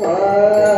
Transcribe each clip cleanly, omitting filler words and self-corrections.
Hare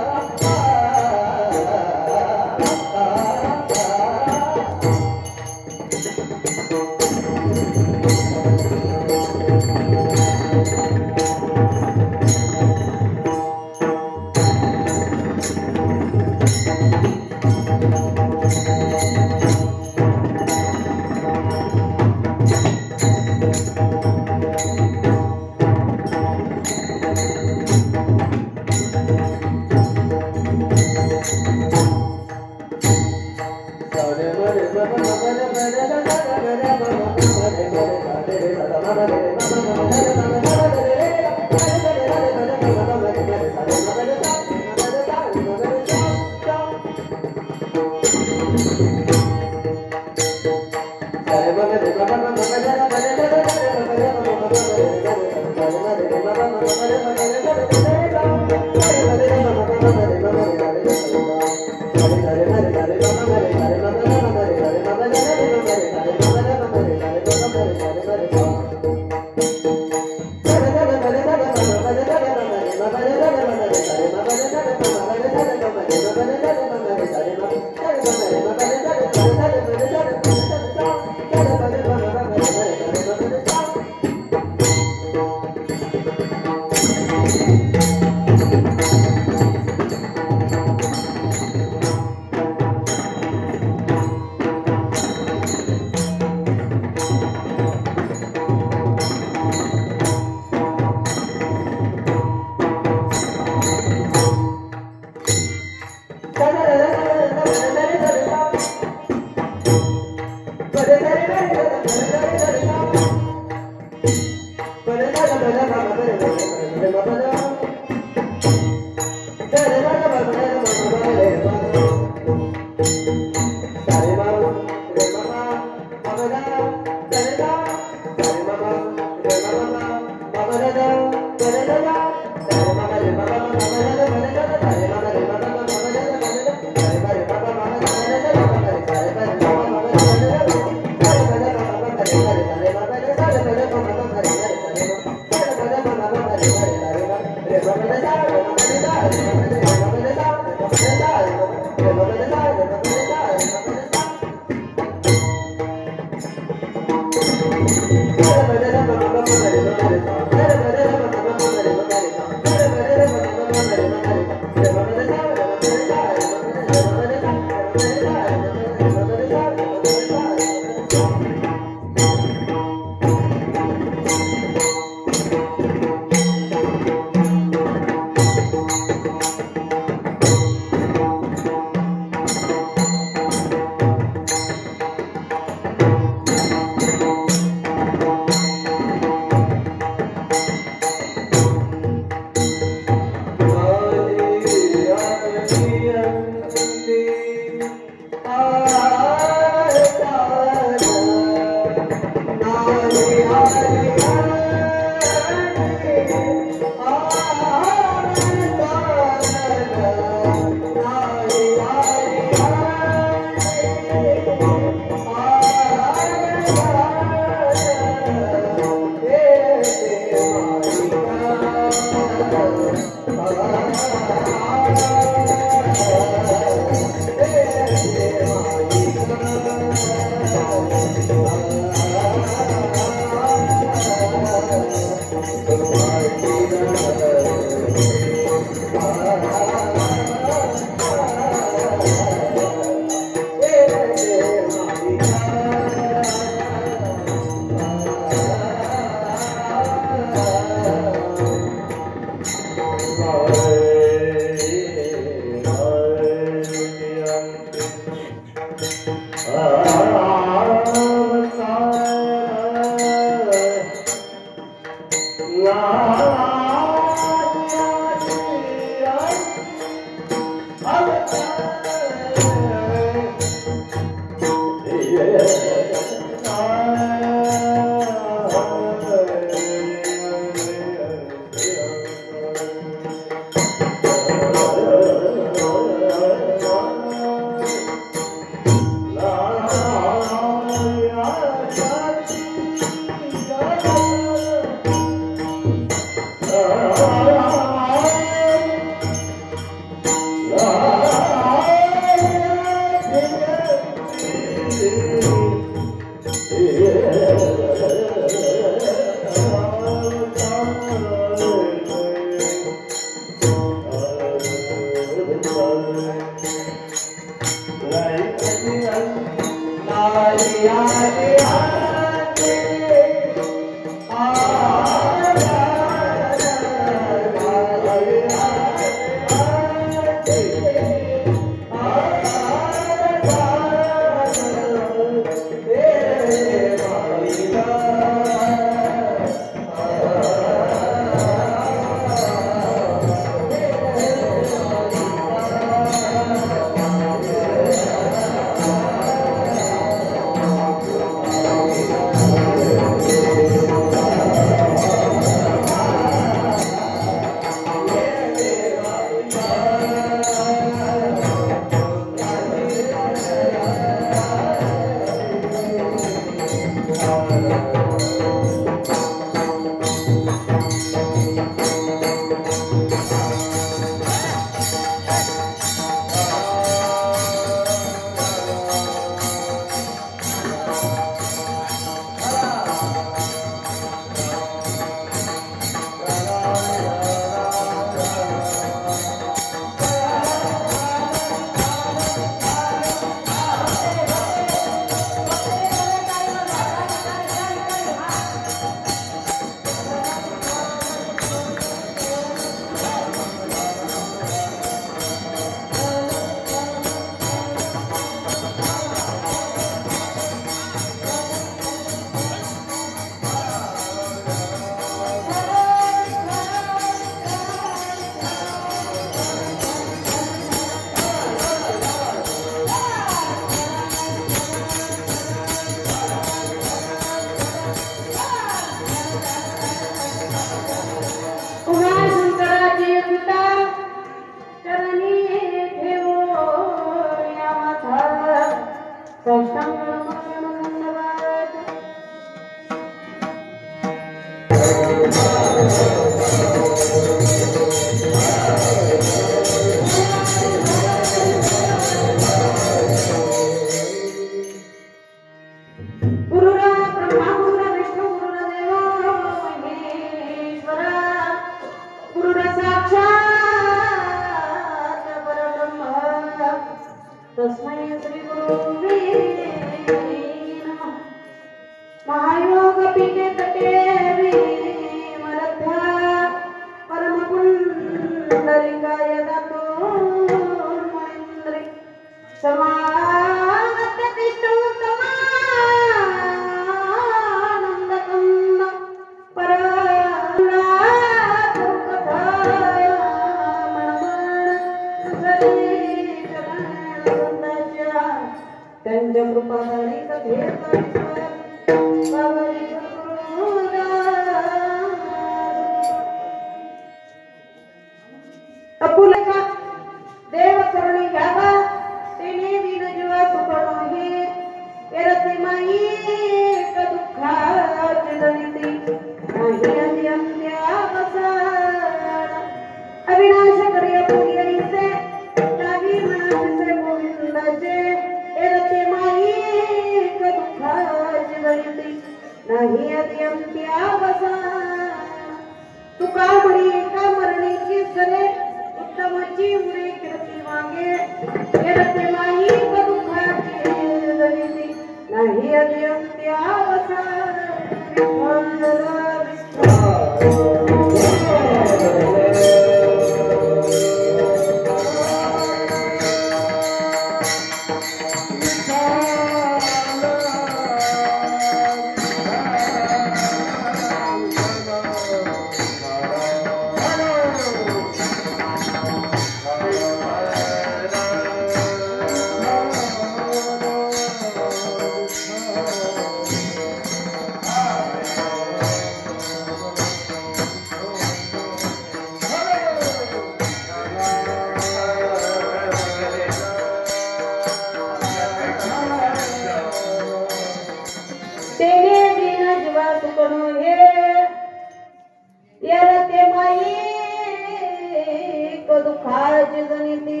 दुःखाची जनिती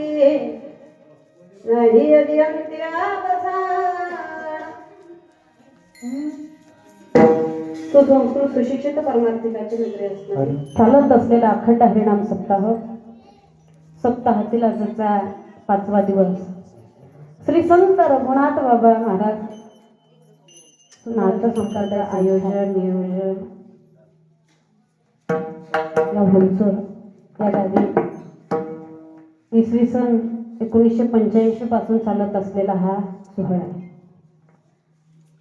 नाही अदियंत्या तो संस्कृत सुशिक्षित परमार्थिकाचे मित्र असणार. चालत असलेला अखंड हरिनाम सप्ताहातील आजचा 5वा दिवस. श्री संत रघुनाथ बाबा महाराज नाथ संप्रदाय आयोजन नियोजन या होलसर या गावी इसवी सन 1985 पासून चालत असलेला हा सोहळा आहे.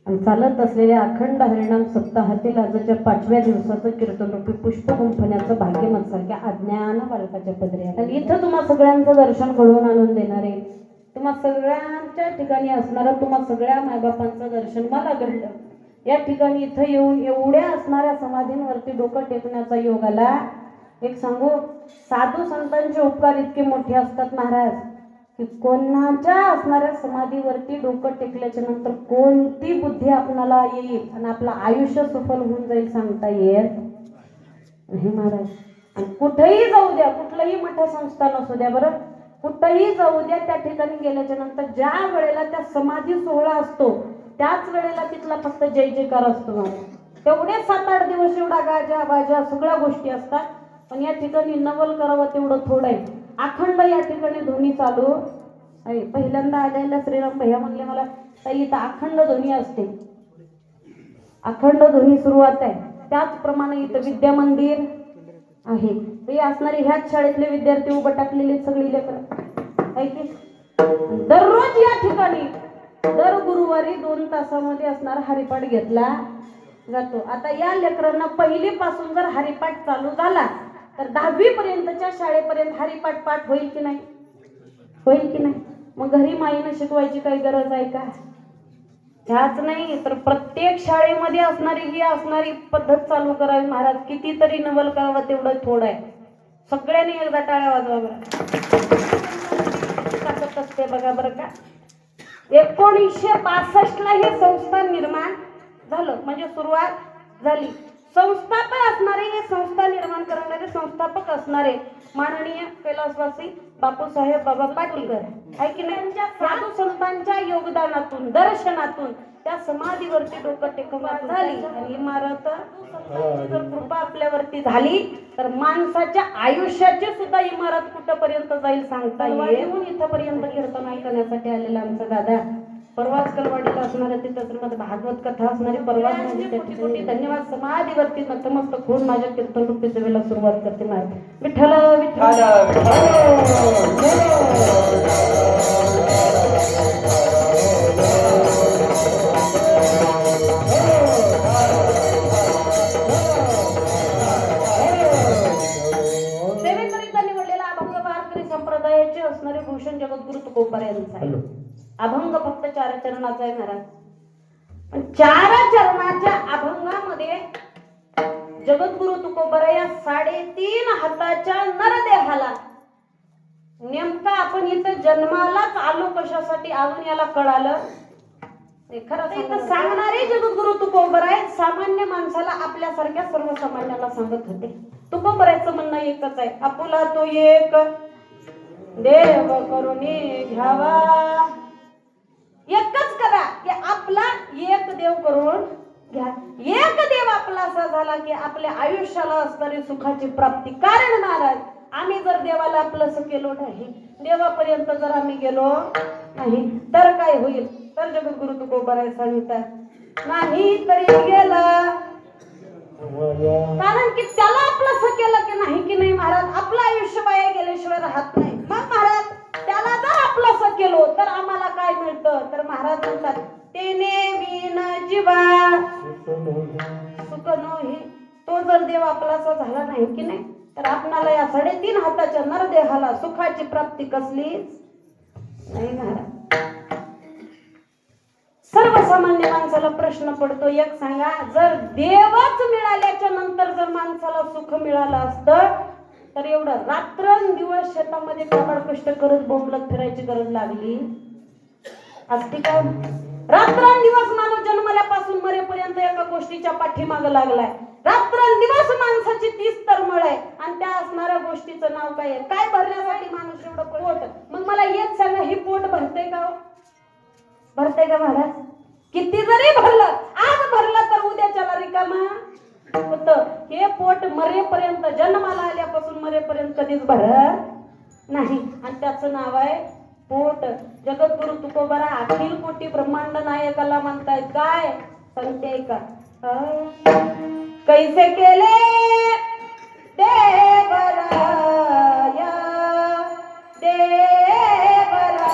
आणि चालत असलेल्या अखंड हरिनाम सप्ताहातील आजच्या 5व्या दिवसाचं कीर्तनरूपी पुष्प गुंफण्याचं भाग्य मत्सारख्या अज्ञान बालकाच्या पदरी आहे. आणि इथं तुम्हा सगळ्यांचं दर्शन घडवून आणून देणारे, तुम्हा सगळ्यांच्या ठिकाणी असणारं तुम्हा सगळ्या मायबापांचं दर्शन मला घडलं. या ठिकाणी इथं येऊन एवढ्या असणाऱ्या समाधींवरती डोकं टेकण्याचा योग आला. एक सांगू, साधू संतांचे उपकार इतके मोठे असतात महाराज की कोणाच्या असणाऱ्या समाधीवरती डोकं टेकल्याच्या नंतर कोणती बुद्धी आपणाला येईल आणि आपलं आयुष्य सफल होऊन जाईल सांगता येत नाही महाराज. आणि कुठेही जाऊ द्या, कुठलंही मठ संस्थान असू द्या बरं, कुठेही जाऊ द्या, त्या ठिकाणी गेल्याच्या नंतर ज्या वेळेला त्या समाधी सोहळा असतो त्याच वेळेला तिथला फक्त जय जयकार असतो. तेवढे 7-8 दिवस एवढा गाजा बाजा सगळ्या गोष्टी असतात. पण या ठिकाणी नवल करावं तेवढं थोडं आहे. अखंड या ठिकाणी ध्वनी चालू आहे. पहिल्यांदा आलेला श्रीराम भैया म्हणले मला ताई इथं अखंड ध्वनी असते, अखंड ध्वनी सुरुवात आहे. त्याचप्रमाणे इथं विद्या मंदिर आहे. हे असणारे ह्याच शाळेतले विद्यार्थी उभं टाकलेले सगळी लेकरं आहे की दररोज या ठिकाणी दर गुरुवारी 2 तासामध्ये असणारा हरिपाठ घेतला जातो. आता या लेकरांना पहिलीपासून जर हरिपाठ चालू झाला तर 10वी पर्यंतच्या शाळेपर्यंत हरिपाठ पाठ होईल की नाही? होईल की नाही? मग घरी माईनं शिकवायची काही गरज आहे का? ह्याच नाही तर प्रत्येक शाळेमध्ये असणारी पद्धत चालू करावी महाराज. कितीतरी नवल करावं तेवढं थोडं आहे. सगळ्यांनी एकदा टाळ्या वाजवा बरं. ताकद असते बघा बरं का. 1962 ला हे संस्थान निर्माण झालं, म्हणजे सुरुवात झाली. संस्थापक असणारे, हे संस्था निर्माण करणारे संस्थापक असणारे माननीय कैलासवासी बापूसाहेब बाबा पाटीलकर आहे की नाही. साधू संतांच्या योगदानातून दर्शनातून त्या समाधीवरती डोकं टेकवण्यात झाली. आणि इमारत जर कृपा आपल्यावरती झाली तर माणसाच्या आयुष्याची सुद्धा इमारत कुठपर्यंत जाईल सांगता येईल. इथपर्यंत कीर्तन ऐकण्यासाठी आलेला आमचा दादा परवाच कलवाडीला असणाऱ्या तिथं श्रीमद भागवत कथा असणारी परवाच म्हणजे त्या ठिकाणी धन्यवाद समाधीवरती नतमस्तक होऊन माझ्या कीर्तन रूपी सेवेला सुरुवात करते महाराज. विठ्ठल विठ्ठल सेवेकरिता निवडलेला अभंग वारकरी संप्रदायाचे असणारे भूषण जगद्गुरु तुकोबा यांचा आहे. अभंग फक्त 4 चरणाचा आहे महाराज. पण 4 चरणाच्या अभंगामध्ये जगद्गुरु तुकोबा या 3.5 हाताच्या नरदेहाला नेमका आपण इथं जन्मालाच आलो कशासाठी अजून याला कळालं खरं सांगणारे जगद्गुरु तुकोबा सामान्य माणसाला आपल्यासारख्या सर्वसामान्याला सांगत होते. तुकोबाचं म्हणणं एकच आहे, आपुला तो एक देव करुणी घ्यावा. एकच करा की आपला एक देव करून घ्या. एक देव आपला असा झाला की आपल्या आयुष्याला असणारी सुखाची प्राप्ती. कारण महाराज आम्ही जर देवाला आपलंसं केलो नाही, देवापर्यंत जर आम्ही गेलो नाही तर काय होईल? तर जगद्गुरु तुकोबा सांगतात नाही तरी गेला. कारण की त्याला आपलंसं केलं की नाही की नाही महाराज आपलं आयुष्य वाया गेल्याशिवाय राहत नाही. मग महाराज त्याला जर आपलंसं केलो तर आम्हाला काय मिळतं? तर महाराज म्हणतात तेने विन जीवा सुख नोही. तो जर देव आपलासा झाला नाही की नाही तर आपणाला या 3.5 हाताच्या नरदेहाला सुखाची प्राप्ती कसलीच नाही महाराज. सर्वसामान्य माणसाला प्रश्न पडतो, एक सांगा, जर देवच मिळाल्याच्या नंतर जर माणसाला सुख मिळालं असतं तर एवढं रात्रंदिवस शेतामध्ये काबाड कष्ट करत बोंबलत फिरायची गरज लागली असती का? रात्रंदिवस माणूस जन्मल्यापासून मरेपर्यंत एका गोष्टीच्या पाठीमागे लागलाय. रात्रंदिवस माणसाची 30 तरमळ आहे आणि त्या असणाऱ्या गोष्टीचं नाव काय आहे? काय भरण्यासाठी मग मला एक सांगा, हे पोट भरते का? भरते का महाराज? किती जरी भरलं, आज भरलं तर उद्याच्याला रिकामा होत. हे पोट मरेपर्यंत, जन्माला आल्यापासून मरेपर्यंत कधीच भरत नाही. आणि त्याचं नाव आहे पोट. जगद्गुरु तुकोबारा अखिल कोटी ब्रह्मांड नायकाला म्हणतायत काय? सांगते का? कैसे केले देवराया देवराया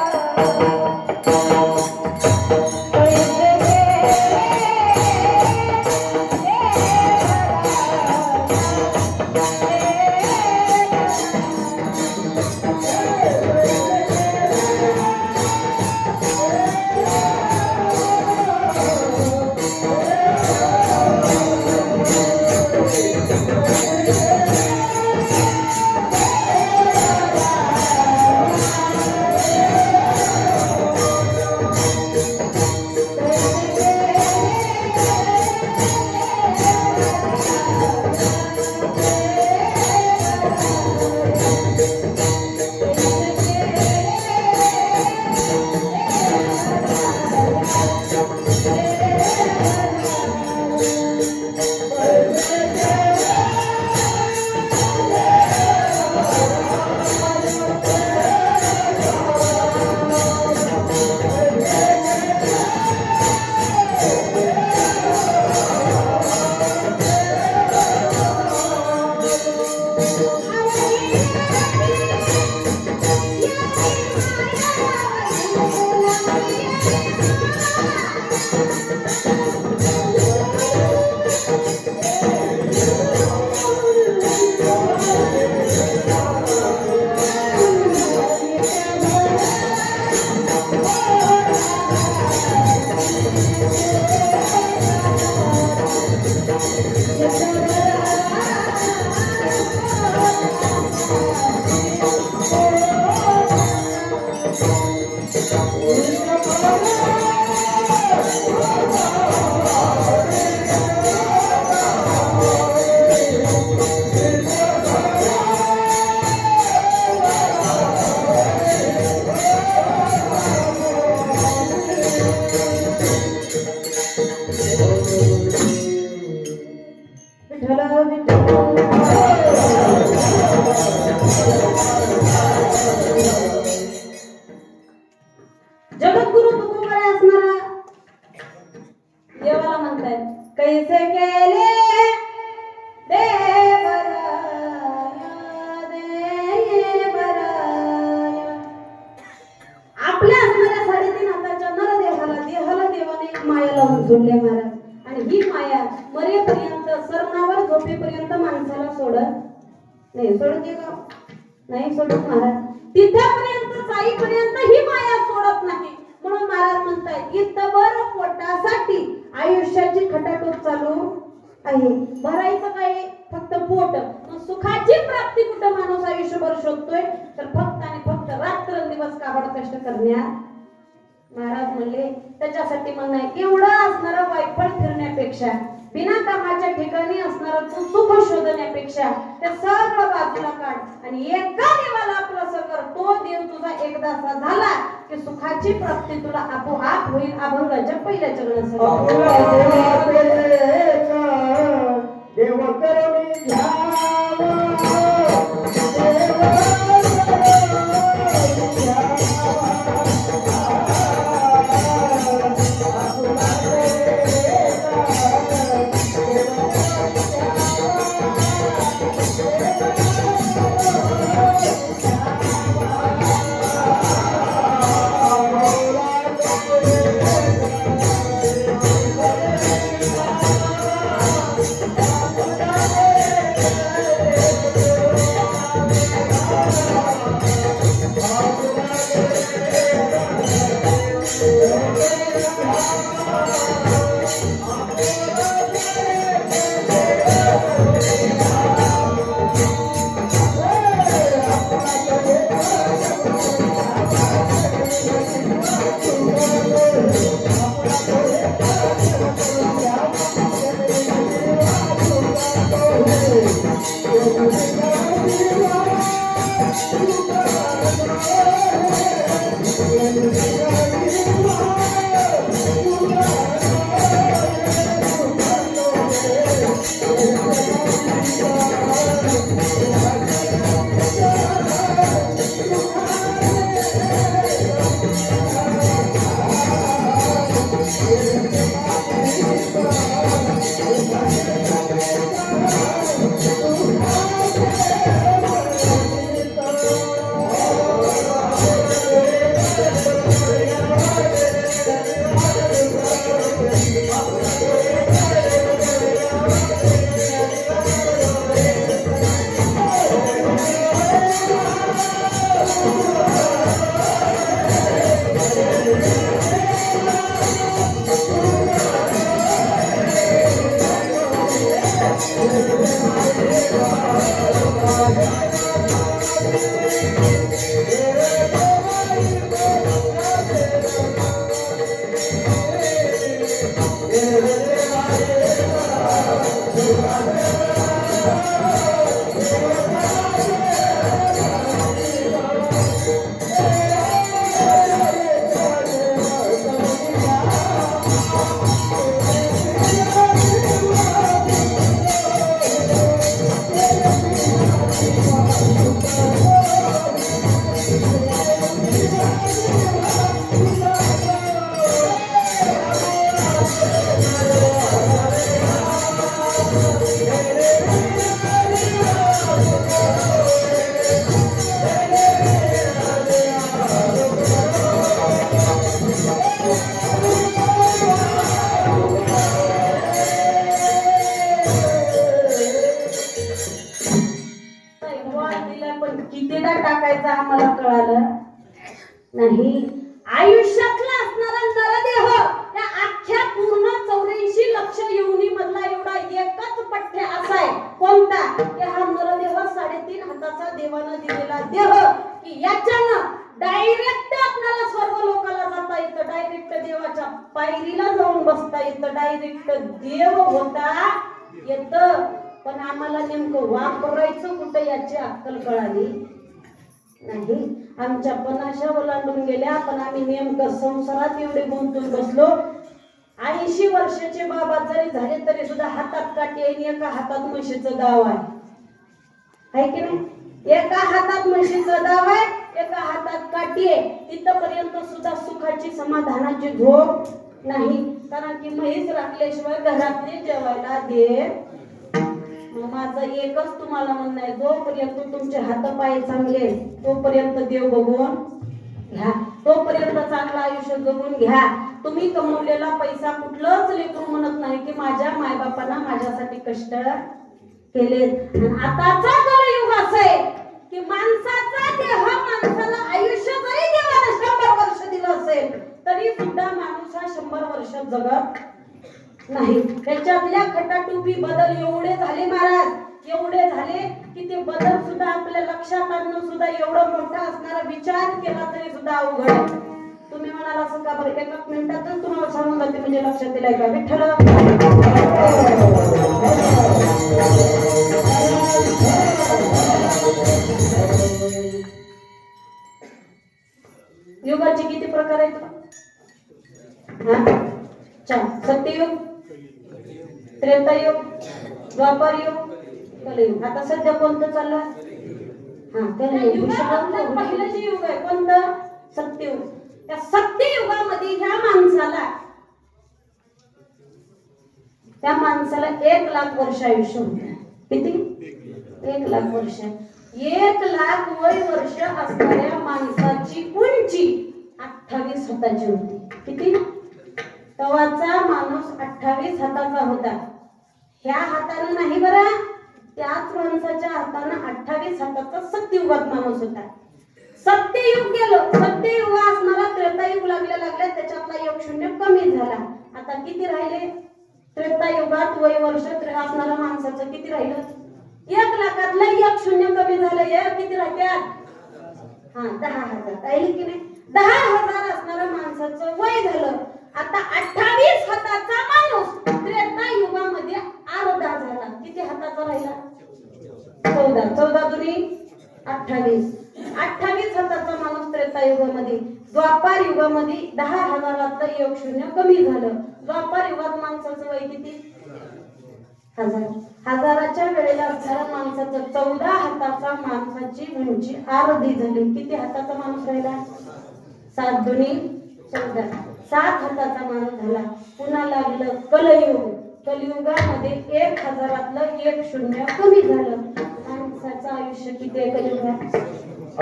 जगद्गुरु तुकोबारा असणारा देवाला म्हणताय कैसे केले देवराया देवराया. आपल्या असणाऱ्या 3.5 हाताच्या देहाला देवाने माया लावून सोडले महाराज. आणि ही माया मरेपर्यंत, सरणावर झोपेपर्यंत माणसाला सोडत नाही. सोडते का? नाही सोडत महाराज. तिथपर्यंत जाईपर्यंत ही माया सोडत नाही. म्हणून महाराज म्हणतायत इतवर पोटासाठी आयुष्याची खटाटोप चालू आहे. भरायचं काय? फक्त पोट. सुखाची प्राप्ती कुठं माणूस आयुष्यभर शोधतोय? तर फक्त आणि फक्त रात्रंदिवस काबाड कष्ट करण्यात. महाराज म्हणले त्याच्यासाठी म्हणणं एवढं असणारं वायफळ फिरण्यापेक्षा, बिना कामाच्या ठिकाणी असणारं तू सुख शोधण्यापेक्षा ते सगळं बाजूला काढ आणि एका देवाला आपलं कर. तो देव तुझा एकदाचा झाला की सुखाची प्राप्ती तुला आपोआप होईल. अभंगाच्या पहिल्या चरणात देव करुणी ध्यान Oh कितीदा टाकायचा आम्हाला कळालं नाही. आयुष्यातला असणारा नरदेह या अख्ख्या पूर्ण 84 लक्ष योनी मधला एवढा एकच पठ्य असाय. कोणता? की हा नरदेह 3.5 हाताचा देवानं दिलेला देह, की याच्यानं डायरेक्ट आपल्याला सर्व लोकांना जाता येतं, डायरेक्ट देवाच्या पायरीला जाऊन बसता येतं, डायरेक्ट देव होता येतं. पण आम्हाला नेमकं वापरायचं कुठं याची अक्कल कळाली नाही. आमच्या पणाशा ओलांडून गेल्या, पण आम्ही नेमकं संसारात एवढे गुंतून बसलो. 80 वर्षाचे बाबा जरी झाले तरी सुद्धा हातात काठी आहे, एका हातात म्हशीचं दाव आहे की नाही? एका हातात म्हशीचं दाव आहे, एका हातात काठी आहे. तिथपर्यंत सुद्धा सुखाची समाधानाची झोप नाही, कारण की म्हैस राखल्याशिवाय घरातले जेवायला देत. माझं एकच तुम्हाला म्हणणं आहे, जोपर्यंत तुमचे हातपाय चांगले तोपर्यंत देव बघून घ्या, तोपर्यंत चांगलं आयुष्य जगून घ्या. तुम्ही कमवलेला पैसा कुठलंच लेकरू म्हणत नाही की माझ्या मायबापांना माझ्यासाठी कष्ट केलेत. आताचा कलयुग असं आहे की माणसाचा देह, माणसाला आयुष्य जरी देवाने 100 वर्ष दिलं असेल तरी सुद्धा माणूस हा 100 वर्ष जगत नाही. त्याच्यातल्या खटाटोपी बदल एवढे झाले महाराज, एवढे झाले की ते बदल सुद्धा आपल्या लक्षात आणणं सुद्धा एवढं मोठा असणारा विचार केला तरी सुद्धा अवघड आहे. तुम्ही म्हणाल असं का बरं? 1 मिनिटातच तुम्हाला सांगून जाते, म्हणजे लक्षात दिलाय का? विठ्ठल युगाचे किती प्रकार आहेत? 4. सत्ययुग, त्रेतायुग, द्वापर युग, कलयुग. आता सध्या कोणतं चाललं? कलयुग. पहिलं जे युग आहे कोणतं? सत्ययुग. त्या सत्ययुगामध्ये त्या माणसाला 1 लाख वर्ष आयुष्य होतं. किती? 1 लाख वर्ष. 1 लाख वय वर्ष असणाऱ्या माणसाची उंची 28 हाताची होती. किती? तवाचा माणूस 28 हाताचा होता. ह्या हातानं नाही बरं, त्याच माणसाच्या हातानं 28 हाताचा सत्ययुगात माणूस होता. सत्ययुग गेलं, सत्ययुग असणारा त्रेतायुग लागल्या त्याच्यातला योग शून्य कमी झाला. आता किती राहिले? त्रेतायुगात वय वर्ष असणारा माणसाचं किती राहिलं? 1 लाखातलं 1 शून्य कमी झालं. किती राहत्यात? 10,000 राहिले की नाही? 10,000 असणाऱ्या माणसाचं वय झालं. आता 28 हाताचा माणूस त्रेतायुगामध्ये अर्धा झाला. किती हाताचा राहिला? 14. 14 दुनी 28. 28 हाताचा माणूस त्रेतायुगामध्ये. द्वापार युगामध्ये 10,000 योग शून्य कमी झालं. द्वापार युगात माणसाचं वय किती? 1000. हजाराच्या वेळेला असणारा माणसाचं 14 हाताचा माणसाची उंची अर्धी झाली. किती हाताचा माणूस राहिला? 7 दुनी 14. 7 हाताचा माणूस झाला. पुन्हा लागलं कलयुग. कलियुगामध्ये 1000तलं 1 शून्य कमी झालं. माणसाचं आयुष्य किती आहे कलियुगात?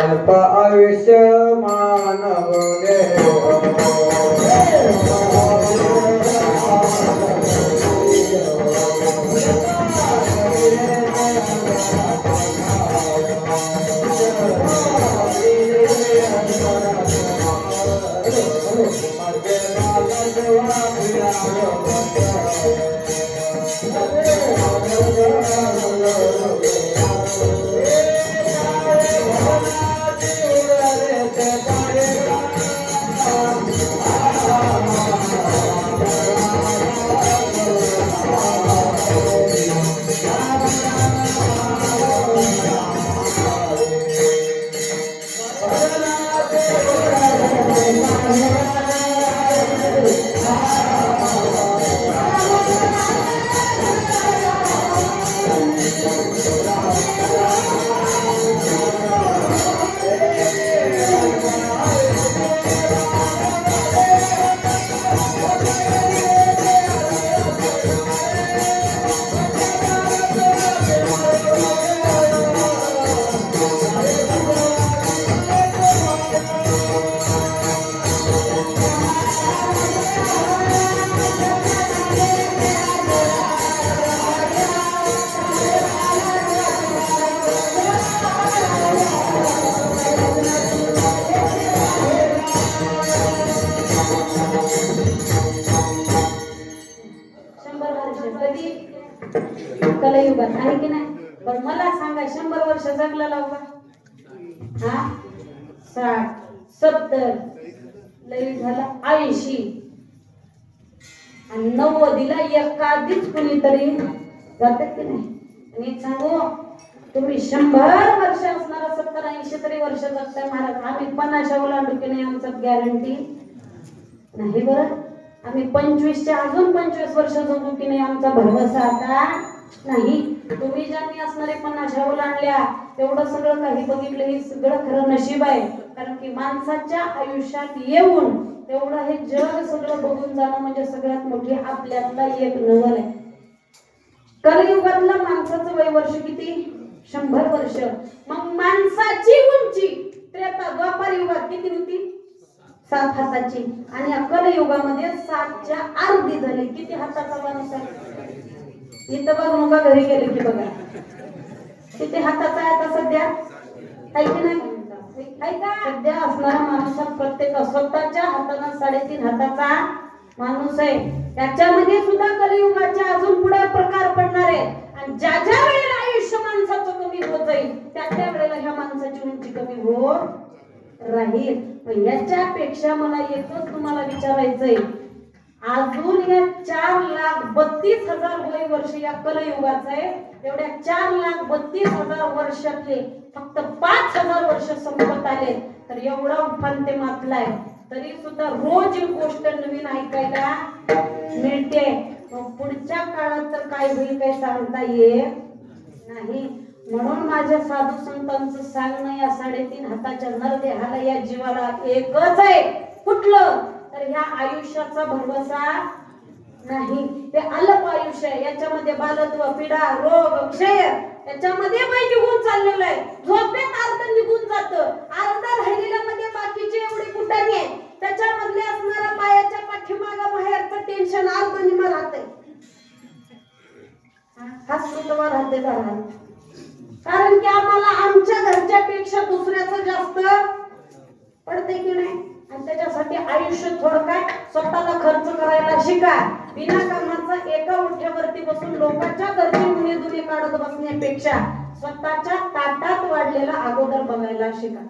अल्प आयुष्य मानव कलयुगात आहे की नाही? पण मला सांगा 100 वर्ष जगला लावला? हा 60 70 लई झाला 80 आणि 90ला एखादीच कुणीतरी जाते की नाही? आणि सांगू तुम्ही 100 वर्ष असणारा 70-80 तरी वर्ष जगताय महाराज. आम्ही 50 ओलांडू की नाही आमचं गॅरंटी नाही. बरं आम्ही 25च्या अजून 25 वर्ष जगू की नाही आमचा भरवसा आता नाही. तुम्ही ज्यांनी असणारे 50 ओलांडल्या तेवढं सगळं काही बघितलं हे सगळं खरं नशीब आहे. कारण की माणसाच्या आयुष्यात येऊन तेवढं हे जग सगळं बघून जाणं म्हणजे सगळ्यात मोठी आपल्यातला एक नवल आहे. कलियुगातला माणसाचं वय वर्ष किती? 100 वर्ष. मग माणसाची उंची त्रेता द्वापार युगात किती होती? 7 हाताची. आणि या कलयुगामध्ये 7च्या अर्धी झाली. किती हाताचा माणूस आहे? इथं बघ मुगा घरी गेले की बघा किती हाताचा आहे आता सध्या आहे की नाही? सध्या असणारा माणूस प्रत्येक स्वतःच्या हातानं 3.5 हाताचा माणूस आहे. त्याच्यामध्ये सुद्धा कलियुगाचे अजून पुढे प्रकार पडणार आहे. आणि ज्या ज्या वेळेला आयुष्य माणसाचं कमी होत जाईल त्या वेळेला ह्या माणसाची उंची कमी होत राहील. पण याच्यापेक्षा मला एकच तुम्हाला विचारायचंय, अजून या 4,32,000 वय वर्ष या कलयुगाचं आहे. एवढ्या 4,32,000 वर्षातले फक्त 5,000 वर्ष संपत आले तर एवढा उफान ते मातलाय. तरी सुद्धा रोज एक गोष्ट नवीन ऐकायला मिळते. पुढच्या काळात तर काय होईल काही सांगता येत नाही. म्हणून माझ्या साधू संतांचं सांगणं या 3.5 हाताच्या नरदेहाला या जीवाला एकच आहे. कुठलं? तर ह्या आयुष्याचा भरवसा नाही. ते अल्प आयुष्य आहे. याच्यामध्ये बालत्व, पिढा, रोग, क्षय याच्यामध्ये वय निघून चाललेलं आहे. झोपेत अर्ध निघून जातं. अर्ध राहिलेल्या मध्ये बाकीचे एवढे कुटाने आहेत. त्याच्यामधले असणारा पायाच्या पाठीमागा बाहेरचं टेन्शन अर्ध निमा राहते. हा सुतवा राहते का? कारण की आम्हाला आमच्या घरच्या पेक्षा दुसऱ्याचं जास्त पडते की नाही. आणि त्याच्यासाठी आयुष्य थोडं काय स्वतःला खर्च करायला शिका. बिना कामाचा एका उठ्यावरती बसून लोकांच्या घरची उणे काढत बसण्यापेक्षा स्वतःच्या ताटात वाढलेला अगोदर बघायला शिका.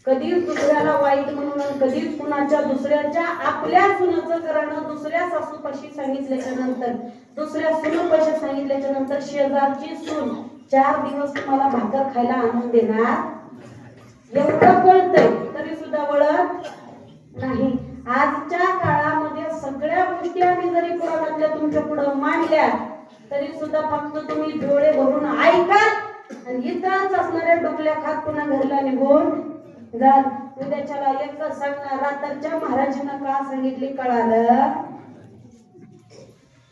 कधीच दुसऱ्याला वाईट म्हणून, कधीच कुणाच्या दुसऱ्याच्या आपल्या सुनाचं करणं दुसऱ्या सासूपाशी सांगितल्याच्या नंतर, दुसऱ्या सुनपाशी सांगितल्याच्या नंतर शेजारची सून 4 दिवस तुम्हाला भाकर खायला आणून देणार एवढं कळतंय तरी सुद्धा वळत नाही. आजच्या काळामध्ये सगळ्या गोष्टी आम्ही जरी पुराणातल्या तुमच्या पुढे मांडल्या तरी सुद्धा फक्त तुम्ही डोळे भरून ऐका आणि इथंच असणाऱ्या डोकल्या खात पुन्हा घरला निघून जा. उद्याच्याला एकच सांगणार, रात्रीच्या महाराजांना का सांगितले कळालं?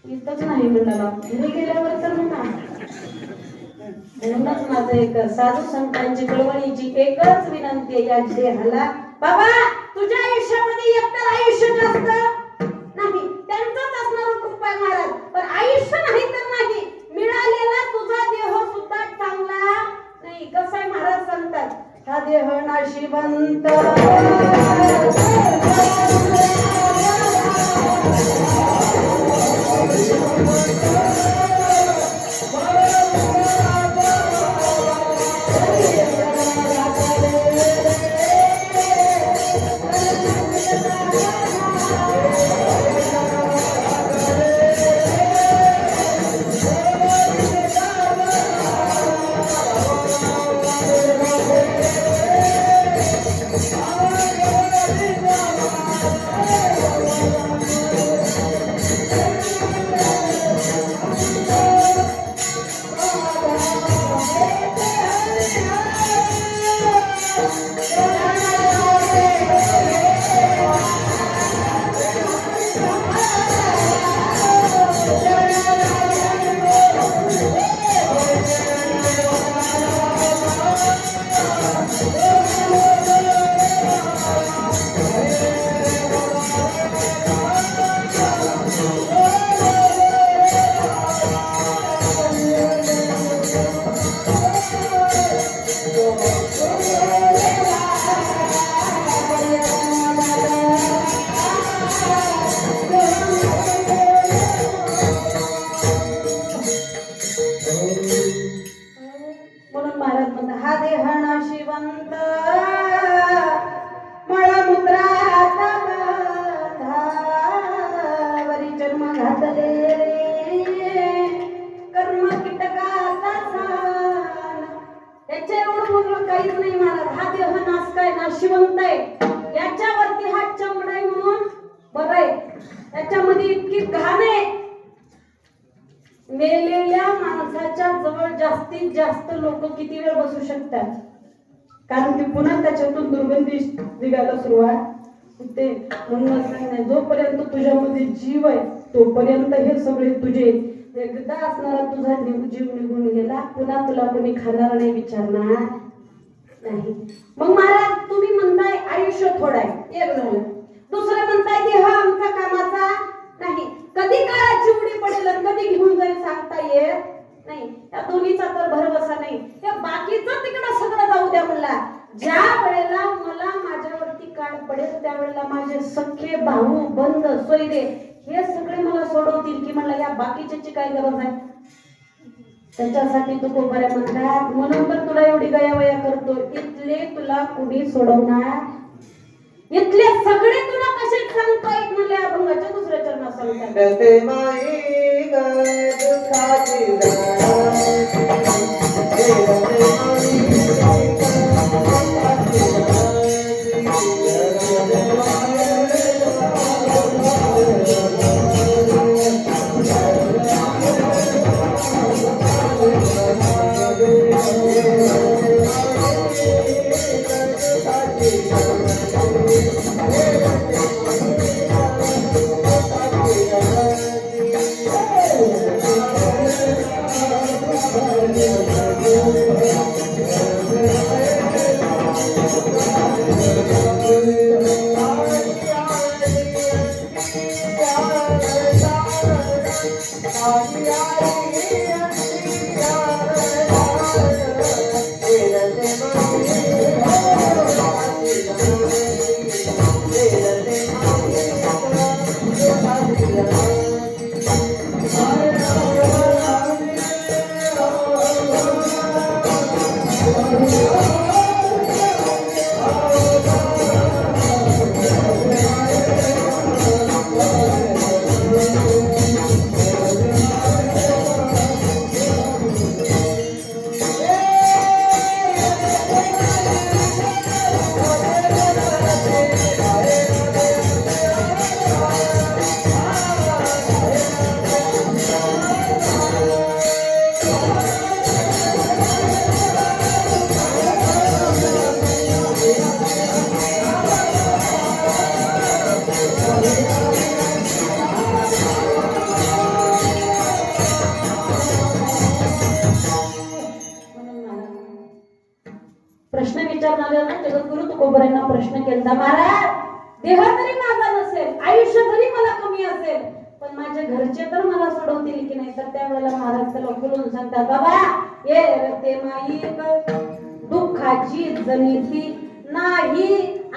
इथंच नाही म्हणाला, घरी गेल्यावर तर म्हणा. म्हणूनच माझं एक साधू संतांची कळवळीची एकच विनंती आहे या देहाला, बाबा तुझ्या आयुष्यामध्ये एकतर आयुष्य जास्त नाही, त्यांचंच असणारं कृपा आहे महाराज, पण आयुष्य नाही तर नाही, मिळालेला तुझा देह सुद्धा चांगला नाही. कसं आहे महाराज सांगतात, हा देह नाशिवंत नाशिवंत आहे. याच्यावरती हा चमडाई म्हणून बरं आहे, त्याच्यामध्ये इतकी घाण आहे. मेलेल्या माणसाच्या जवळ जास्तीत जास्त लोक किती वेळ बसू शकतात, कारण की पुन्हा त्याच्यातून दुर्गंधी निघायला सुरुवात होते. म्हणून सांगणे, जोपर्यंत तुझ्यामध्ये जीव आहे तोपर्यंत हे सगळे तुझे. एकदा असणारा तुझा जीव निघून गेला, पुन्हा तुला कोणी खाणार नाही, विचारणार नाही. मग महाराज तुम्ही म्हणताय आयुष्य थोडं आहे, एक झालं. दुसरं म्हणताय देह आमचा कामाचा नाही, कधी काळाची उडी पडेल आणि कधी घेऊन जाईल सांगता येत नाही. या दोन्हीचा तर भरवसा नाही. या बाकीचं तिकडं सगळं जाऊ द्या म्हणला. ज्या वेळेला मला माझ्यावरती काळ पडेल त्यावेळेला माझे सख्खे भाऊ बंद सोयरे हे सगळे मला सोडवतील की म्हणला, या बाकीच्याची काय गरज आहे? त्याच्यासाठी तू कोपऱ्या म्हणतात, म्हणून तर तुला एवढी गयावया करतो. इथले तुला कुणी सोडवणार? इथले सगळे तुला कसे सांगता येत म्हणले अभंगाच्या दुसऱ्या चरणात सांगतात. प्रश्न विचारणाऱ्याला जगद्गुरु तुकोबरायांना प्रश्न केला, महाराज देह जरी माझा नसेल, आयुष्य जरी मला कमी असेल, पण माझे घरचे तर मला सोडवतील की नाही? तर त्यावेळेला महाराज त्याला खुलून सांगतात, बाबा ये रते माईक दुःखाची जनिती नाही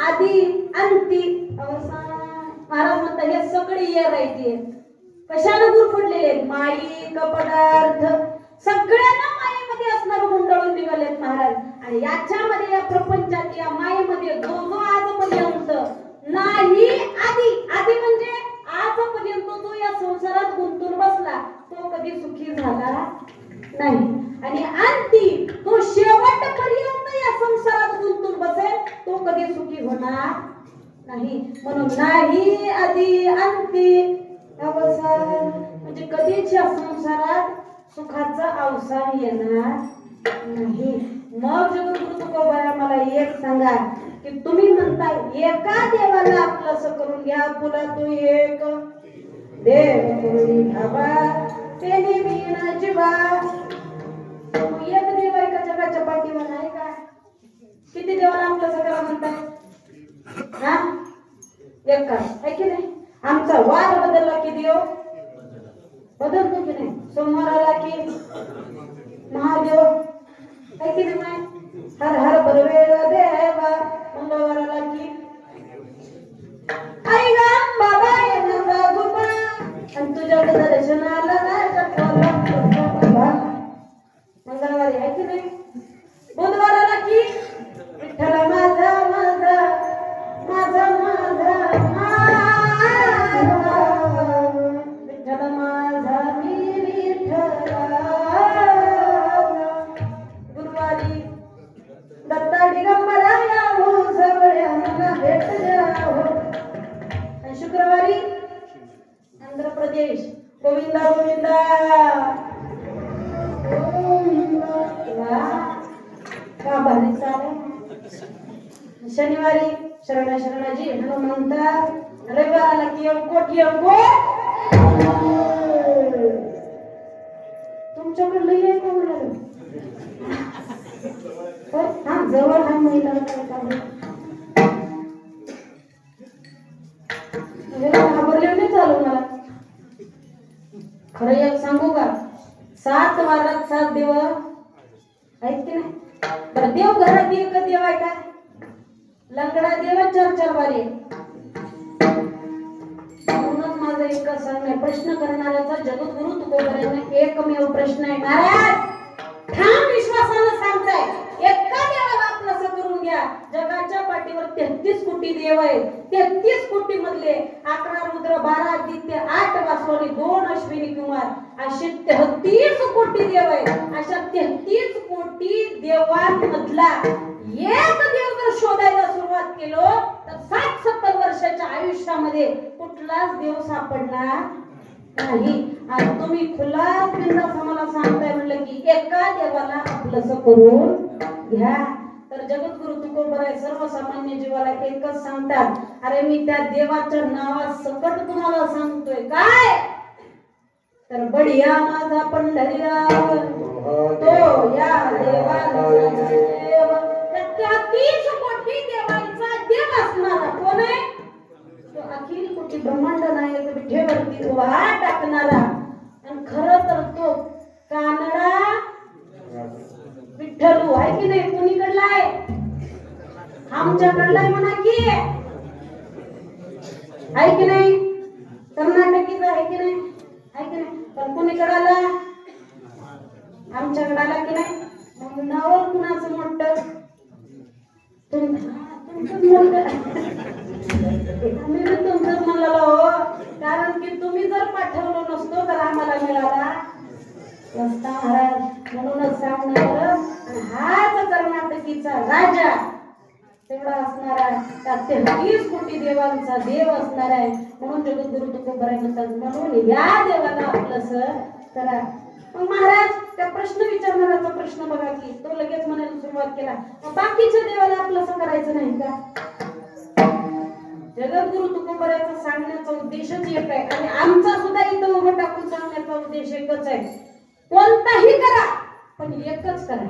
आधी अंती अवसान. महाराज म्हणतात हे सगळे ये राहते कशाने गुरफटलेले आहेत? माईक पदार्थ सगळ्यांना मायेमध्ये असणार गुंडळून निघालेत महाराज. आणि याच्यामध्ये या प्रपंचात या मायेमध्ये जो जो आजपर्यंत नाही आधी आधी म्हणजे आजपर्यंत जो या संसारात गुंतून बसला तो कधी सुखी झाला नाही. आणि अंती तो शेवटपर्यंत या संसारात गुंतून बसेल तो कधी सुखी होणार नाही. म्हणून नाही आधी अंती अवसान, म्हणजे कधीच या संसारात सुखाचा अवसान येणार नाही. मग जगद्गुरु तुकोबा मला एक सांगा की तुम्ही म्हणता एका देवाला आपलंसं करून घ्या, तुला तो एक देव करून घ्यावा तेने मीना जीवा. एक देव आहे का जगाच्या पाठीवर आहे का? किती देवाला आपलंसं करा म्हणताय? हा एक का आहे की नाही? आमचा वार बदलला की देव बदलतो की नाही? सोमवाराला की महादेव आहे की नाही? हर हर बलवेल देवा. मंगळवाराला की आई राम बाबा येणार गोपा आणि तुझ्या दर्शनाला मंगळवारी आहे की नाही? बुधवाराला की विठ्ठल माझा माझा माझा माझा विठ्ठल माझा मी विठ्ठला. गुरुवारी दत्ता दिगंबरा यावो सगळ्यांना भेट द्यावो. आणि शुक्रवारी आंध्र प्रदेश गोविंदा गोविंदा. का भारी चालेल. शनिवारी शरणा शरणाजी हनुमंता. रविवाराला की कोटी तुमच्याकडे लई आहे का म्हणाल? हा जवळ हा महिला घाबरले नाही चालू मला. खरं एक सांगू का? 7 वारात 7 देव आहेत की नाही? बरं देव घरात एक देव आहे का? लंगडा देव 4 वारी. म्हणूनच माझा एक सांगणं प्रश्न करणाऱ्याचा जगद्गुरु तुकोबरायांना एकमेव प्रश्न आहे, महाराज ठाम विश्वासानं सांगताय एका देवाला आपलंसं करून घ्या. जगाच्या पाठीवर 33 कोटी देव आहेत. 33 कोटी मधले 11 रुद्र 12 आदित्य 8 वासू आणि 2 अश्विनी कुमार असे 33 कोटी देव आहेत. अशा 33 कोटी देवांमधला एक देव जर शोधायला सुरुवात केलो तर 60-70 वर्षाच्या आयुष्यामध्ये कुठलाच देव सापडणार नाही. आणि तुम्ही खुला बिंदास मला सांगताय म्हणलं की एका देवाला आपलंसं करून घ्या. तर जगद्गुरु तुकोबराय सर्वसामान्य जीवाला एकच सांगतात, अरे मी त्या देवाच्या नावात सकट तुम्हाला सांगतोय काय? तर बढिया माझा पंढरीराव तो या देवाचा देव. 33 कोटी देवांचा देव असणारा कोण आहे? तो अखिल कोटी ब्रह्मांड नायक विठेवरती उभा टाकणारा. आणि खरं तर तो कानडा विठ्ठलू आहे की नाही? कुणीकडला आहे? आमच्याकडला म्हणा की आहे की नाही? कर्नाटकीचा आहे की नाही? आहे की नाही? पण कुणीकडला? आमच्याकडला की नाही? मग नाव कुणाचं मोठं? तुमचंच मोठं. आम्ही तुमचंच म्हणालो हो. कारण की तुम्ही जर पाठवलो नसतो तर आम्हाला मिळाला नसता महाराज. म्हणूनच सांगणार हाच कर्नाटकीचा राजा तेवढा असणारा त्या 33 कोटी देवांचा देव असणार आहे. म्हणून जगद्गुरु तुकोबराय म्हणतात म्हणून या देवाला आपलंसं करा. मग महाराज त्या प्रश्न विचारणाऱ्याचा प्रश्न बघा की तो लगेच म्हणायला सुरुवात केला, बाकीच्या देवाला आपलंसं करायचं नाही का? जगद्गुरु तुकोबरायचा सांगण्याचा उद्देशच एक आहे आणि आमचा सुद्धा इथं उभं टाकून सांगण्याचा उद्देश एकच आहे. कोणताही करा पण एकच करा.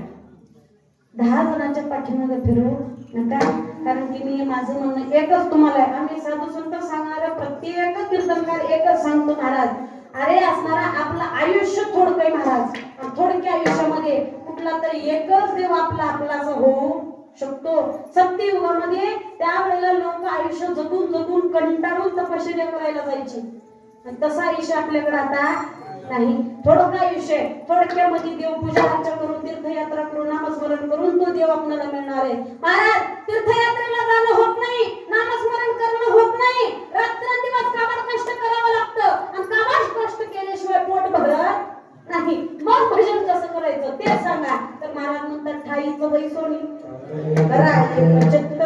10 जणांच्या पाठीमागे फिरू नका. कारण की मी माझं म्हणणं एकच तुम्हाला आहे. आम्ही साधू संत सांगणारे प्रत्येक कीर्तनकार एकच सांगतो महाराज, अरे असणारा आपलं आयुष्य थोडकं आहे महाराज. थोडक्या आयुष्यामध्ये कुठला तरी एकच देव आपलाचा होऊ शकतो. सत्ययुगामध्ये त्यावेळेला लोक आयुष्य जगून जगून कंटाळून तपश्चर्या करायला जायची. तसं आयुष्य आपल्याकडे आता नाही. थोडकं आयुष्य, थोडक्यामध्ये देवपूजा अर्चा करून तीर्थयात्रा करून नामस्मरण करून तो देव आपल्याला मिळणार आहे. महाराज तीर्थयात्रेला जाणं होत नाही, नामस्मरण करणं होत नाही, रात्रंदिवस काबाड कष्ट करावं लागतं आणि काबाड कष्ट केल्याशिवाय पोट भरत नाही. मग भजन कसं करायचं ते सांगा. तर महाराज म्हणतात ठाईचं बाई सोनी चित्त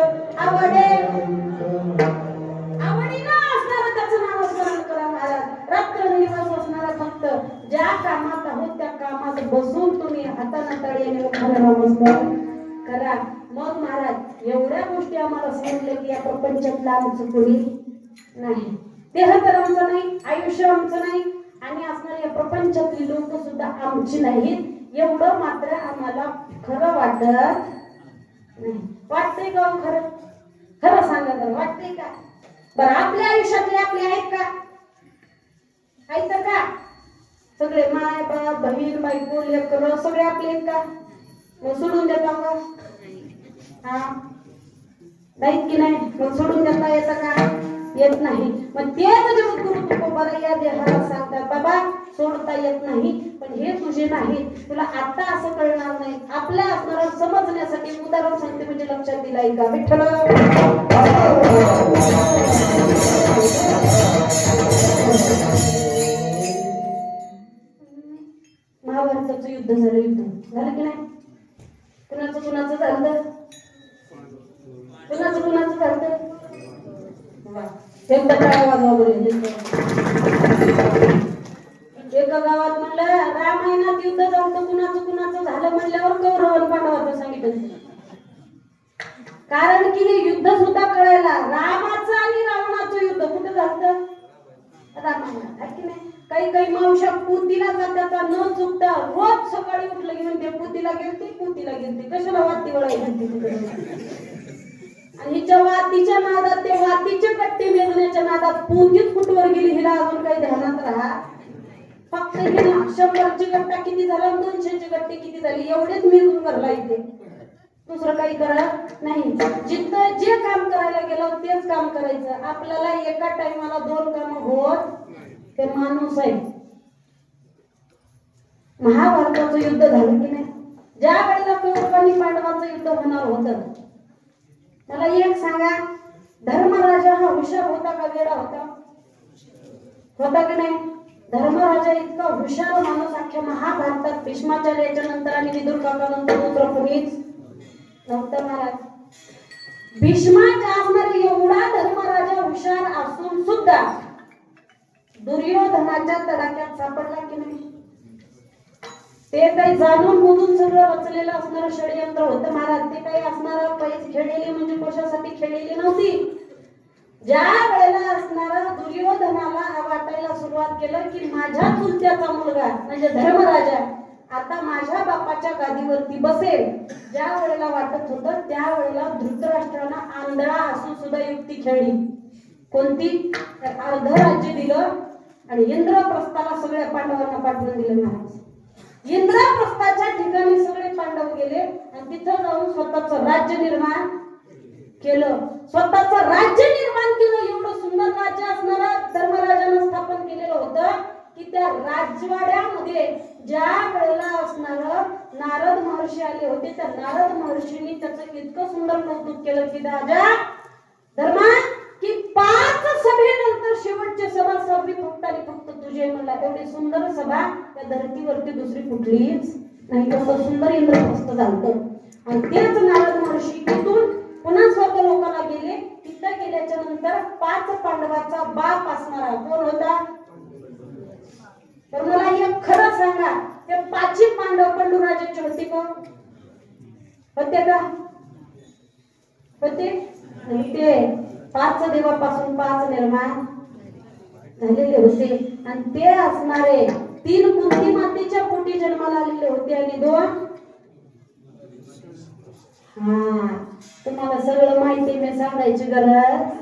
आवडीनं असणारं त्याचं नामस्मरण करा महाराज. रात्रंदिवस असणारा फक्त ज्या कामात आहोत त्या कामात बसून तुम्ही हाताना तळ्याने नामस्मरण करा. मग महाराज एवढ्या गोष्टी आम्हाला सांगितल्या की या प्रपंचातला आमचं कोणी नाही, देह तर आमचं नाही, आयुष्य आमचं नाही आणि असणाऱ्या या प्रपंचातली लोक सुद्धा आमची नाहीत. एवढं मात्र आम्हाला खरं वाटत नाही. वाटतंय का खरं? खरं सांगा तर वाटतंय का? बरं आपल्या आयुष्यातले आपले आहेत का? आहेत का? सगळे माय बाप बहीण बायको लेकरं सगळे आपले आहेत का? मग सोडून देता का? हा नाहीत की नाही? मग सोडून देता येतं का? येत नाही. मग तेच जगद्गुरु तुकोबारा या देहाला सांगतात, बाबा सोडता येत नाही पण हे तुझे नाही, तुला आता असं कळणार नाही. आपल्या असणारा समजण्यासाठी उदाहरण सांगते म्हणजे लक्षात दिलाय का? विठ्ठल महाभारताचं युद्ध झालं की नाही? कुणाचं झालं? कुणाचं झालं? एका गावात म्हणलं रामायणात युद्ध जाऊन कुणाचं झालं म्हणल्यावर कौरव आणि पांडवाचं सांगितलं. कारण की हे युद्ध सुद्धा कळायला रामाचं आणि रावणाचं युद्ध कुठं झालं? रामायणात आहे की नाही? काही मावशा पुतीला जात्याचा न चुकता रोज सकाळी उठलं की म्हणते पुतीला गेलते कशाला वाती वळाय म्हणते. आणि हिच्या वातीच्या नादात ते वातीचे कट्टे मेजण्याच्या नादात पुतीच कुठवर गेली हिला अजून काही ध्यानात राहा. फक्त हिला 100ची गट्टा किती झाला 200ची गट्टे किती झाली एवढेच मेजून करला इथे. दुसरं काही करत नाही. जिथं जे काम करायला गेलं तेच काम करायचं. आपल्याला एका टाइमाला 2 काम होत ते माणूस आहे. महाभारताचं युद्ध झालं की नाही? ज्या वेळेला कौरव आणि पांडवांचं युद्ध होणार होतं, मला एक सांगा, धर्मराजा हा हुशार होता का वेडा होता की नाही? धर्मराजा इतका हुशार माणूस अख्ख्या महाभारतात भीष्माचार्याच्या नंतर आणि विदुर काकानंतर दुसरं कोणीच नव्हतं महाराज. भीष्माच्या असणारा एवढा धर्मराजा हुशार असून सुद्धा दुर्योधनाच्या तडाख्यात सापडला की नाही? ते काही जाणून बुजून सगळं रचलेलं असणारं षडयंत्र होतं महाराज. ते काही असणारं पैस खेळलेली म्हणजे कशासाठी खेळलेली नव्हती. ज्या वेळेला असणारा दुर्योधनाला वाटायला सुरुवात केलं की माझ्या चुलत्याचा मुलगा म्हणजे धर्मराजा आता माझ्या बापाच्या गादीवरती बसेल, ज्या वेळेला वाटत होतं त्या वेळेला धृतराष्ट्रानं आंधळा असून सुद्धा युक्ती खेळली. कोणती? अर्ध राज्य दिलं आणि इंद्रप्रस्थाला सगळ्या पांडवांना पाठवून दिलं महाराज. इंद्रप्रस्थाच्या ठिकाणी सगळे पांडव गेले आणि तिथं जाऊन स्वतःचं राज्य निर्माण केलं. स्वतःचं राज्य निर्माण केलं. एवढं सुंदर राज्य असणारा धर्मराजानं स्थापन केलेलं होतं की त्या राजवाड्यामध्ये ज्या वेळेला असणारं नारद महर्षी आले होते, त्या नारद महर्षींनी त्याचं इतकं सुंदर कौतुक केलं की राजा धर्मा की 5 सभेनंतर शेवटची सभा सभी फक्त आणि फक्त तुझे म्हणला. एवढी सुंदर सभा त्या धरतीवरती दुसरी कुठलीच नाही. तसं सुंदर इंद्रप्रस्थ झालं. आणि तेच नारद महर्षी तिथून पुन्हा स्वर्ग लोकाला गेले. तिथं गेल्याच्या नंतर 5 पांडवाचा बाप असणारा कोण होता? तर मला एक खरं सांगा, ते 5 पांडव पंडुराजाचे होते का? होते का? होते? ते 5 देवापासून 5 निर्माण झालेले होते आणि ते असणारे 3 कुंती मातेच्या पोटी जन्माला आलेले होते आणि 2 हा, तुम्हाला सगळं माहिती मी सांगायची गरज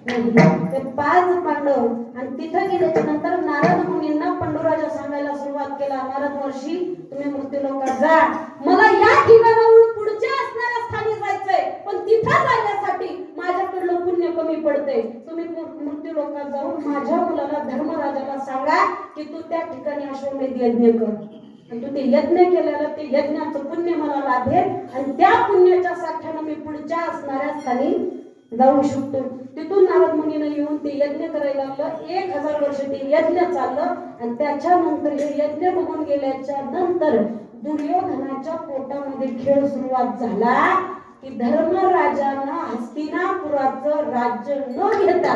नाही. ते 5 पांडव आणि तिथं गेल्याच्या नंतर नारद मुनींना पंडुराजा सांगायला सुरुवात केला, नारद महर्षी तुम्ही मृत्यूलोकात जा, मला या ठिकाणाहून पुढच्या असणाऱ्या स्थानी जायचंय, पण तिथं जाण्यासाठी माझ्याकडलं पुण्य कमी पडते. तुम्ही मृत्यूलोकात जाऊन माझ्या मुलाला धर्मराजाला सांगा की तू त्या ठिकाणी अश्वमेध यज्ञ कर. तू ते यज्ञ केलेलं ते यज्ञाचं पुण्य मला लाभेल आणि त्या पुण्याच्या साठ्यानं मी पुढच्या असणाऱ्या स्थानी जाऊ शकतो. तिथून नारद मुनीने येऊन ते यज्ञ करायला लागलं. 1000 वर्ष ते यज्ञ चाललं आणि त्याच्यानंतर हे यज्ञ बघून गेल्याच्या नंतर दुर्योधनाच्या पोटामध्ये खेळ सुरुवात झाला की धर्मराजानं हस्तिनापुराचं राज्य न घेता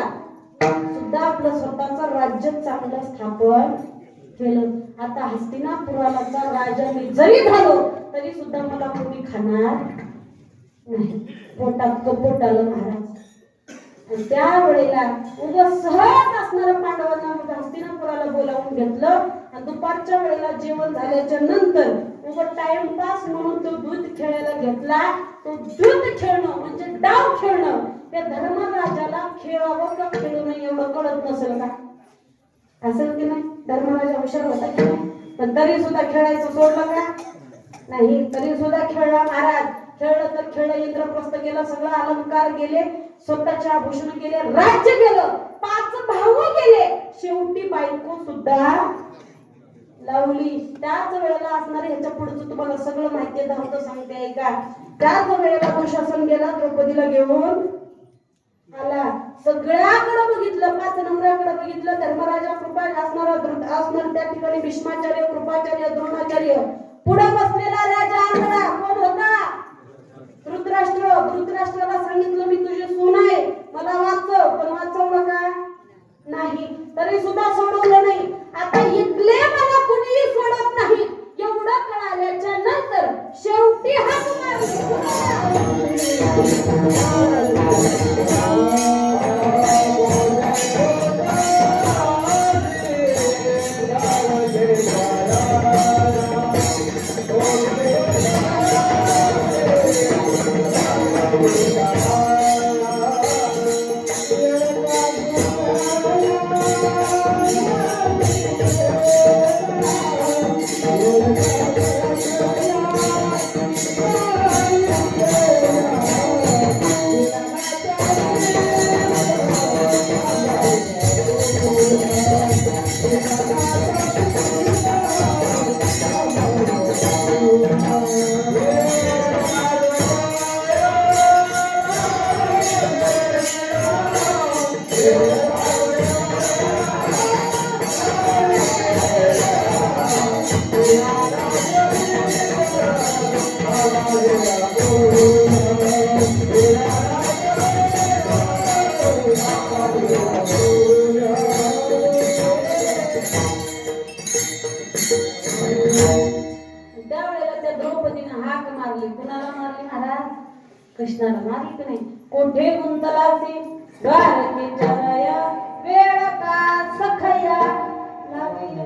सुद्धा आपलं स्वतःचं राज्य चांगलं स्थापन केलं. आता हस्तिनापुराचा राजा मी जरी झालो तरी सुद्धा मला कोणी खाणार नाही. पोटात कपोट आलं महाराज. आणि त्यावेळेला उगाच सहज असणाऱ्या पांडवांना हस्तिनापुराला बोलावून घेतलं आणि दुपारच्या वेळेला जेवण झाल्याच्या नंतर उगाच टाइमपास म्हणून तो दूध खेळायला घेतला. तो दूध खेळणं म्हणजे डाव खेळणं त्या धर्मराजाला खेळावं का खेळू नये एवढं कळत नसेल का? असेल की नाही? धर्मराजा हुशार होता की नाही? पण तरी सुद्धा खेळायचं सोडलं का? नाही, तरी सुद्धा खेळला महाराज. खेळलं तर खेळलं, इंद्रप्रस्थ गेलं, सगळं अलंकार गेले, स्वतःचे आभूषण गेले, राज्य गेलं, 5 भाऊ गेले, शेवटी बायको सुद्धा लावली. त्याच वेळेला असणारे ह्याच्या पुढचं तुम्हाला सगळं माहिती धावतं सांगते का? त्याच वेळेला दुःशासन गेला, द्रौपदीला घेऊन आला. सगळ्याकडे बघितलं, 5 नंबराकडे बघितलं. धर्मराजा कृपा असणार त्या ठिकाणी भीष्माचार्य, कृपाचार्य, द्रोणाचार्य. पुढे बसलेला राजा आंधळा कोण होता? धृतराष्ट्र. धृतराष्ट्राला सांगितलं मी तुझी सून आहे, मला वाचव, पण वाचवलं का? नाही. तरी सुद्धा सोडवलं नाही. आता इथले मला कुणीही सोडत नाही एवढं कळाल्याच्या नंतर शेवटी हात कृष्णाला मारली की नाही? कोठे गुंतलासी द्वारकेच्या राया, वेळ का सखया लाविले.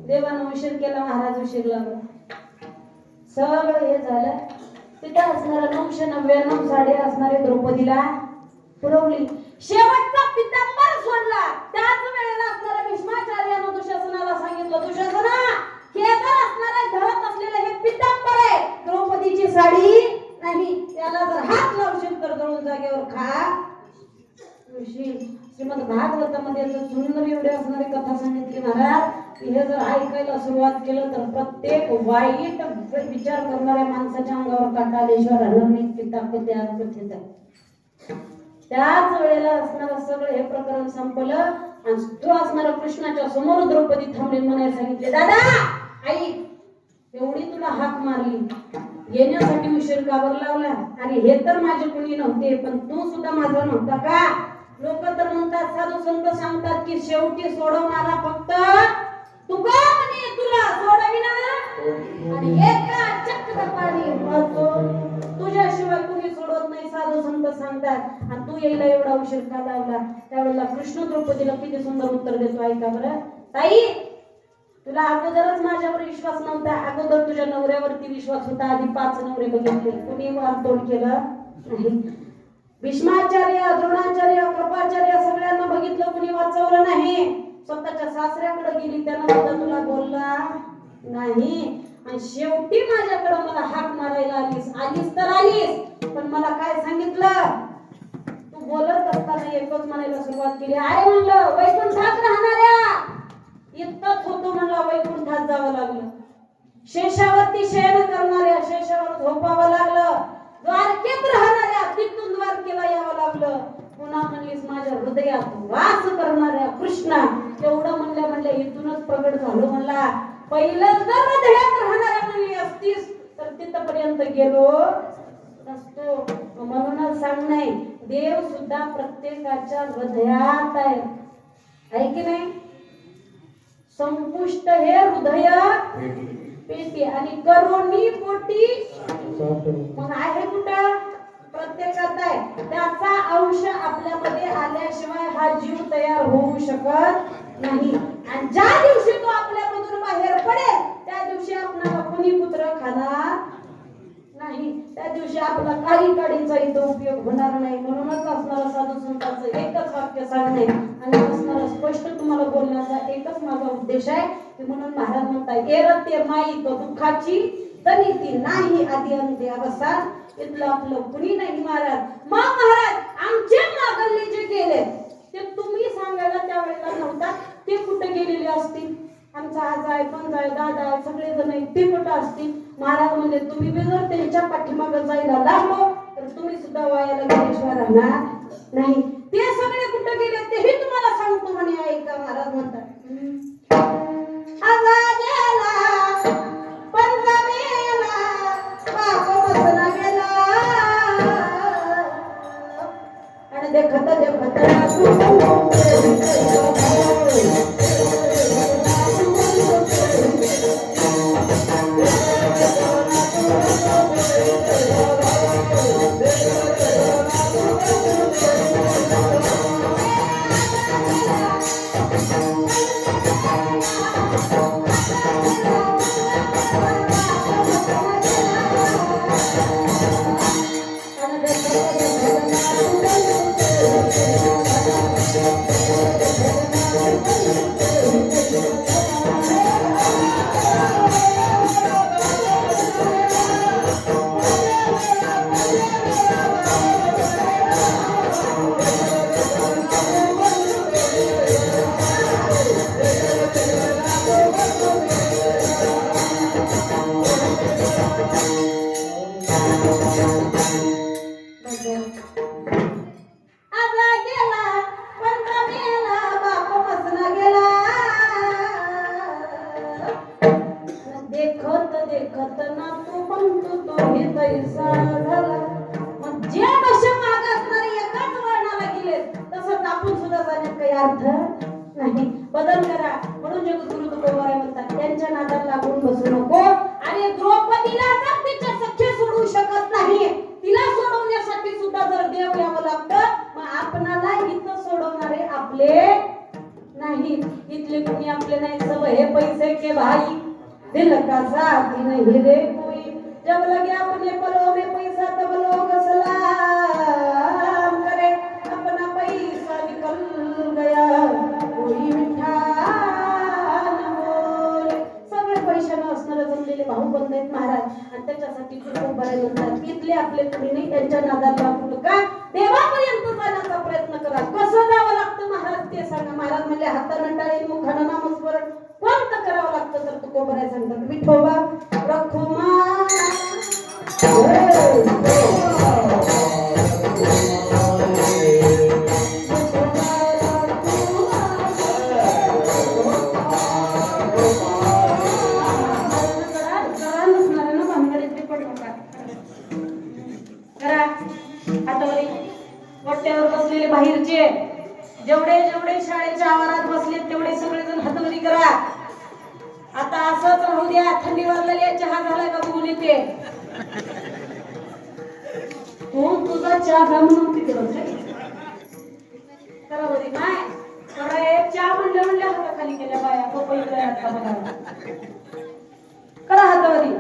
देवानं उशीर केला, महाराज उशीर लागला. सगळं हे झालं. तिथं असणारा 999 साड्या असणारे द्रौपदीला पुरवली. शेवटचा पितांबर सोडला. त्याच वेळेला असणाऱ्या भीष्माचार्यानं दुःशासनाला सांगितलं, दुःशासना हे जर असणारे धडक असलेलं हे पितांबर आहे, द्रौपदीची साडी नाही. त्याला जर हात लावशील तर जळून जागेवर खा. श्रीमद भागवतामध्ये सुंदर एवढी असणारी कथा सांगितली महाराज. हे जर ऐकायला सुरुवात केलं तर प्रत्येक वाईट विचार करणाऱ्या माणसाच्या अंगावर काटा आल्याशिवाय राहणार नाही. ती ताकद त्या कथेत आहे. त्याच वेळेला असणारं सगळं हे प्रकरण संपलं आणि तो असणारा कृष्णाच्या समोर द्रौपदी थांबली. म्हणायला सांगितले, दादा आई एवढी तुला हाक मारली, येण्यासाठी उशीर का बरं लावला? आणि हे तर माझे कुणी नव्हते, पण तू सुद्धा माझा नव्हता का? लोक तर म्हणतात, साधू संत सांगतात की शेवटी सोडवणारा फक्त तुका म्हणे, तुला सोडविना आणि एका चक्रपाणी तुझ्याशिवाय कुणी सोडत नाही, साधू संत सांगतात. आणि तू यायला एवढा उशीर का लावला? त्यावेळेला कृष्ण द्रौपदीला किती सुंदर उत्तर देतो, ऐका बरं. ताई तुला अगोदरच माझ्यावर विश्वास नव्हता, अगोदर तुझ्या नवऱ्यावरती विश्वास होता, आधी 5 नवरे बघितले, कुणी वारतोड केलं नाही. भीष्माचार्य, द्रोणाचार्य, कृपाचार्य सगळ्यांना बघितलं, कुणी वाचवलं नाही. स्वतःच्या सासऱ्याकडे गेली, त्यानं सुद्धा तुला बोलला नाही. आणि शेवटी माझ्याकडे मला हाक मारायला आलीस तर आलीस, पण मला काय सांगितलं? तू बोलत असताना एकच म्हणायला सुरुवात केली, आहे म्हणलं वैकुंठात राहणाऱ्या, इतकंच होतो म्हणला, वैकुंठात जावं लागलं. शेषावरती शयन करणाऱ्या, शेषावर झोपावं लागलं. द्वारकेत राहणाऱ्या, तिथून द्वारकेला यावं लागलं. पुन्हा म्हणलीस माझ्या हृदयात वास करणाऱ्या कृष्णा, एवढं म्हणल्या इथूनच प्रगट झालो म्हणला. पहिलं जर हृदयात राहणाऱ्या म्हणली असतीस तर तिथपर्यंत गेलो नसतो. म्हणूनच सांगणे, देव सुद्धा प्रत्येकाच्या हृदयात आहे की नाही? संपुष्ट हे हृदय पेटी आणि करोनी पोटी, मग आहे कुठं? प्रत्येकात आहे. त्याचा अंश आपल्यामध्ये आल्याशिवाय हा जीव तयार होऊ शकत नाही. आणि ज्या दिवशी तो आपल्यामधून बाहेर पडेल त्या दिवशी आपल्याला कोणी पुत्र खाणार नाही, त्या दिवशी आपला काही काडीचा इथं उपयोग होणार नाही. म्हणूनच असणारा साधू संतांचं एकच वाक्य सांगणे आणि असणारा स्पष्ट तुम्हाला बोलण्याचा एकच माझा उद्देश आहे की, म्हणून महाराज म्हणतात, एरते माई तो दुःखाची तनिती नाही आधी अंती अवसान, इथलं आपलं कुणी नाही महाराज. मग महाराज आमचे मागले जे गेले ते तुम्ही सांगायला त्यावेळेला नव्हता, ते कुठे गेलेले असतील? आमचा आज आहे, पंज आहे, दादा आहे, सगळे जण आहेत, ते कुठं असतील? महाराज म्हणजे तुम्ही बी जर त्यांच्या पाठीमागे जायला लागलो तर तुम्ही सुद्धा वायाला गेल्याशिवाय राहणार नाही. ते सगळे कुठे गेले तेही तुम्हाला सांगतो म्हणे, ऐका. महाराज म्हणतात, देखत देखत बदल करा. म्हणून जगद्गुरु तुकोबाराय म्हणतात, त्यांच्या नादात लागून बसू नको. आणि द्रौपदीला जर तिच्या सख्य सोडू शकत नाही, तिला सोडवण्यासाठी सुद्धा जर देव यावं लागतं, मग आपणाला इथं सोडवणारे आपले नाही, इथले कोणी आपले नाही. सब हे पैसे के भाई दिल का साथ नहीं रे कोई, जब लगे अपने पलों में पैसा तब लोग सलाम करे, अपना पैसा निकल गया कोई मिठा न बोले. सगळे पैशाने असणारे जमलेले भाऊ बंद आहेत महाराज. आणि त्याच्यासाठी तुकोबाराय म्हणतात, इथले आपले कोणी नाही, त्यांच्या नादात लागू नका, देवापर्यंत जाण्याचा प्रयत्न करा. कसं जावं लागतं महाराज ते सांगा. महाराज म्हणले, हातानं टाळी मुखानं नामस्मरण कोणतं करावं लागतं? तर तुकोबाराय सांगतात, विठोबा रखुमा वट्ट्यावर बसलेले बाहेरचे जेवढे जेवढे शाळेच्या आवारात बसले तेवढे सगळेजण हातवरी करा. आता असंच राहू द्या, थंडी वाजलेली चहा झाला का बघून येते. तू तुझा चहा घा म्हणून तिकडे करा बरी काय करा, एक चहा म्हणल्या हाताखाली केल्या बाया पपईला हात बघा करा हातावरी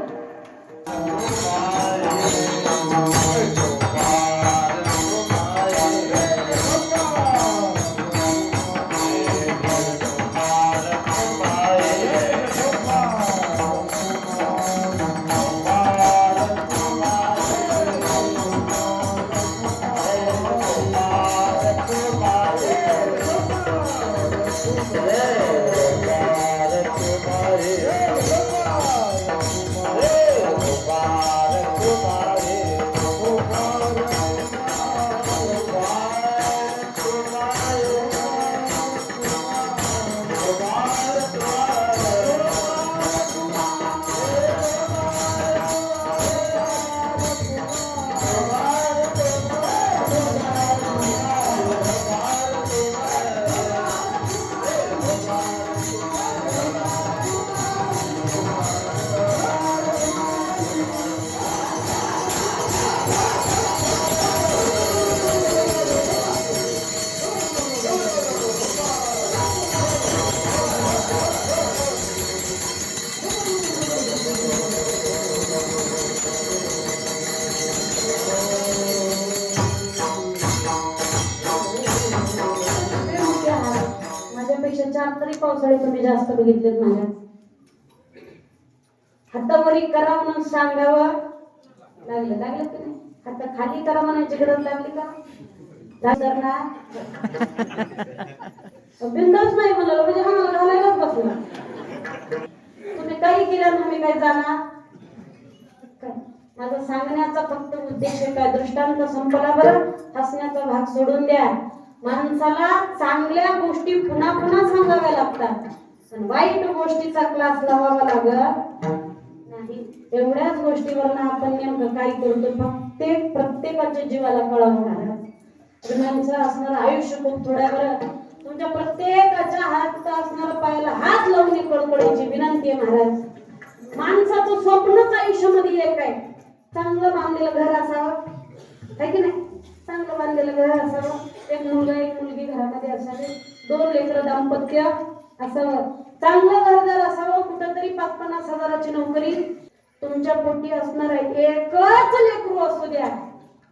पावसाळे तुम्ही जास्त बघितलेत माझ्या हातावरी करा म्हणून सांगावं लागलं की नाही हात खाली करा म्हणायची गरज लागली का बिंदाच नाही म्हणाला म्हणजे हा मला घालायलाच बसला तुम्ही काही केलं ना मी काय जाणार काय माझा सांगण्याचा फक्त उद्देश काय दृष्टांत संपला बरं हसण्याचा भाग सोडून द्या माणसाला चांगल्या गोष्टी पुन्हा पुन्हा सांगाव्या लागतात पण वाईट गोष्टीचा क्लास लावावा लागत नाही एवढ्याच गोष्टीवर आपण नेमकं काय करतो प्रत्येकाच्या जीवाला कळावं महाराज माणसं असणारं आयुष्य खूप थोड्यावर तुमच्या प्रत्येकाच्या हात असणारं पायाला हात लावून कळकळीची विनंती आहे महाराज माणसाचं स्वप्नच आयुष्यामध्ये एक आहे चांगलं बांधलेलं घर असावं आहे की नाही चांगलं बांधलेलं घर असावं एक मुलगा एक मुलगी घरामध्ये असावे 2 लेकरं दाम्पत्य असावं चांगलं घर जर असावं कुठंतरी 5-50 हजाराची नोकरी तुमच्या पोटी असणार आहे एकच लेकरू असू द्या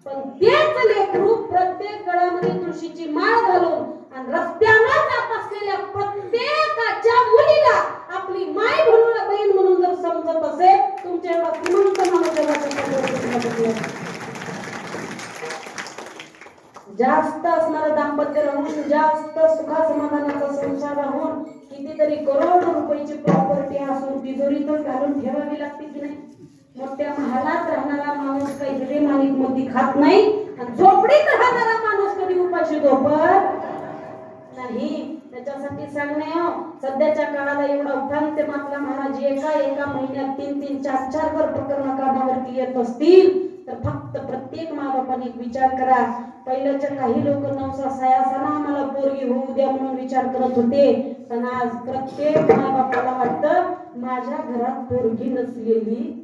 पण तेच लेकरू प्रत्येक गळ्यामध्ये तुळशीची माळ घालून आणि रस्त्यावर जात असलेल्या प्रत्येकाच्या मुलीला आपली माय म्हणून बहीण म्हणून जर समजत असेल तुमच्या एवढा श्रीमंत माणसाला जास्त असणारं दाम्पत्य राहून जास्त सुखा समाधानाचा संसार राहून कितीतरी करोड रुपयाची प्रॉपर्टी असून तिजोरीतच घालून ठेवावी लागते की नाही मोठ्या महालात राहणारा माणूस काही हिरे माणिक मोती खात नाही आणि झोपडीत राहणारा माणूस कधी उपाशी झोपत नाही त्याच्यासाठी सांगणे हो सध्याच्या काळाला एवढा उठाण ते मातला महाराज एका महिन्यात 3-3, 4-4 वर प्रकरण कामावरती येत असतील तर फक्त प्रत्येक माबापाने एक विचार करा पहिल्याच्या काही लोक 9 सयासाना आम्हाला पोरगी होऊ द्या म्हणून विचार करत होते पण आज प्रत्येक माबापाला वाटतं माझ्या घरात पोरगी नसलेली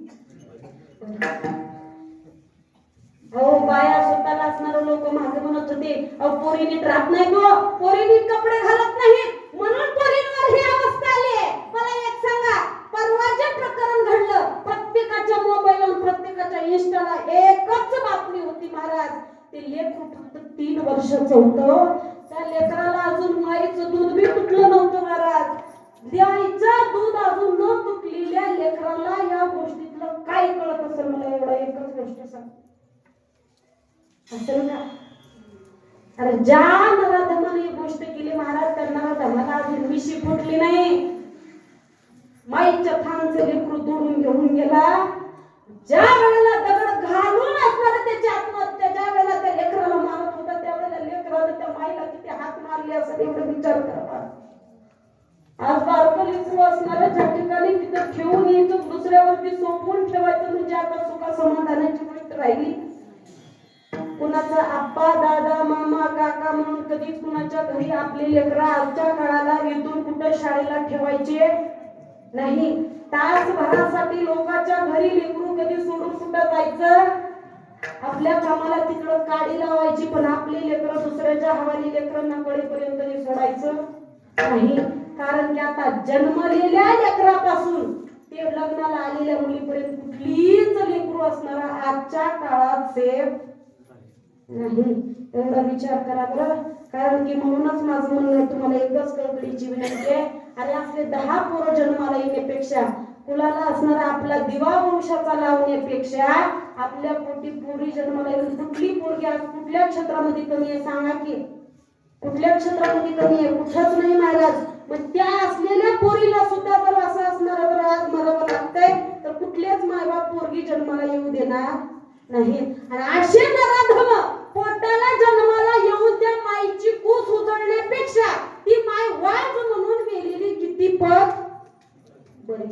अहो बाया स्वतःला असणारे लोक मागे म्हणत होते अहो पोरी नीट राहत नाही गो पोरी नीट कपडे घालत नाहीत म्हणून पोरींवर ही अवस्था आली मला एक सांगा परवा जे प्रकरण घडलं प्रत्येकाच्या मोबाईलवर प्रत्येकाच्या इंस्टाला एकच बातमी होती महाराज ते लेकरू फक्त 3 वर्षाचं होतं त्या लेकराला अजून माईचं दूध बी तुटलं नव्हतं महाराज द्यायचं दूध अजून न तुटलेल्या लेकराला या गोष्टीतलं काय कळत असेल मला एवढा एकच गोष्ट सांग असेल का अरे ज्या नराधमाने गोष्ट केली महाराज त्या नराधमाला अजून मिशी फुटली नाही माईच्या थांबचे लेकरू तोडून घेऊन गेला ज्या वेळेला दगड घालून असणार त्याची आत्महत्या ज्या वेळेला त्या लेकराला मारत होता त्यावेळेला लेकराला त्या माईला किती हात मारले असं एवढं विचार करा आज बारकं लेकरू असणार ज्या ठिकाणी तिथं ठेवून यायचं दुसऱ्यावरती सोपवून ठेवायचं म्हणजे आता सुखा समाधानाची गोष्ट राहिली कुणाचा आप्पा दादा मामा काका म्हणून कधीच कुणाच्या घरी आपले लेकरं आजच्या काळाला इथून कुठं शाळेला ठेवायचे नाही तासभरासाठी लोकांच्या घरी लेकरू कधी सोडून कुठं जायचं आपल्या कामाला तिकडं काडी लावायची पण आपली लेकरं दुसऱ्याच्या हवाली लेकरांना कडेपर्यंत सोडायचं नाही, कारण की आता जन्मलेल्या लेकरापासून ते लग्नाला आलेल्या मुलीपर्यंत कुठलीच लेकरू असणारा आजच्या काळात सेफ नाही. एवढा विचार करा बरं. कारण की म्हणूनच माझं म्हणणं आहे, तुम्हाला एकच कळकळीची विनंती आहे, आणि असले 10 पोरं जन्माला येण्यापेक्षा कुलाला असणारा आपला दिवा वंशाचा लावण्यापेक्षा आपल्या पोटी पोरी जन्माला येऊन कुठली पोरगी आज कुठल्या क्षेत्रामध्ये कमी आहे सांगा की? कुठल्या क्षेत्रामध्ये कमी आहे? कुठंच नाही महाराज. मग त्या असलेल्या पोरीला सुद्धा जर असं असणार जर आज मरावं लागतंय तर कुठल्याच मायबाप पोरगी जन्माला येऊ देणार नाही. आणि असे नराधम पोटाला जन्माला येऊन त्या माईची कूस उजळण्यापेक्षा ती माय वाज म्हणून गेलेली किती पट बरे.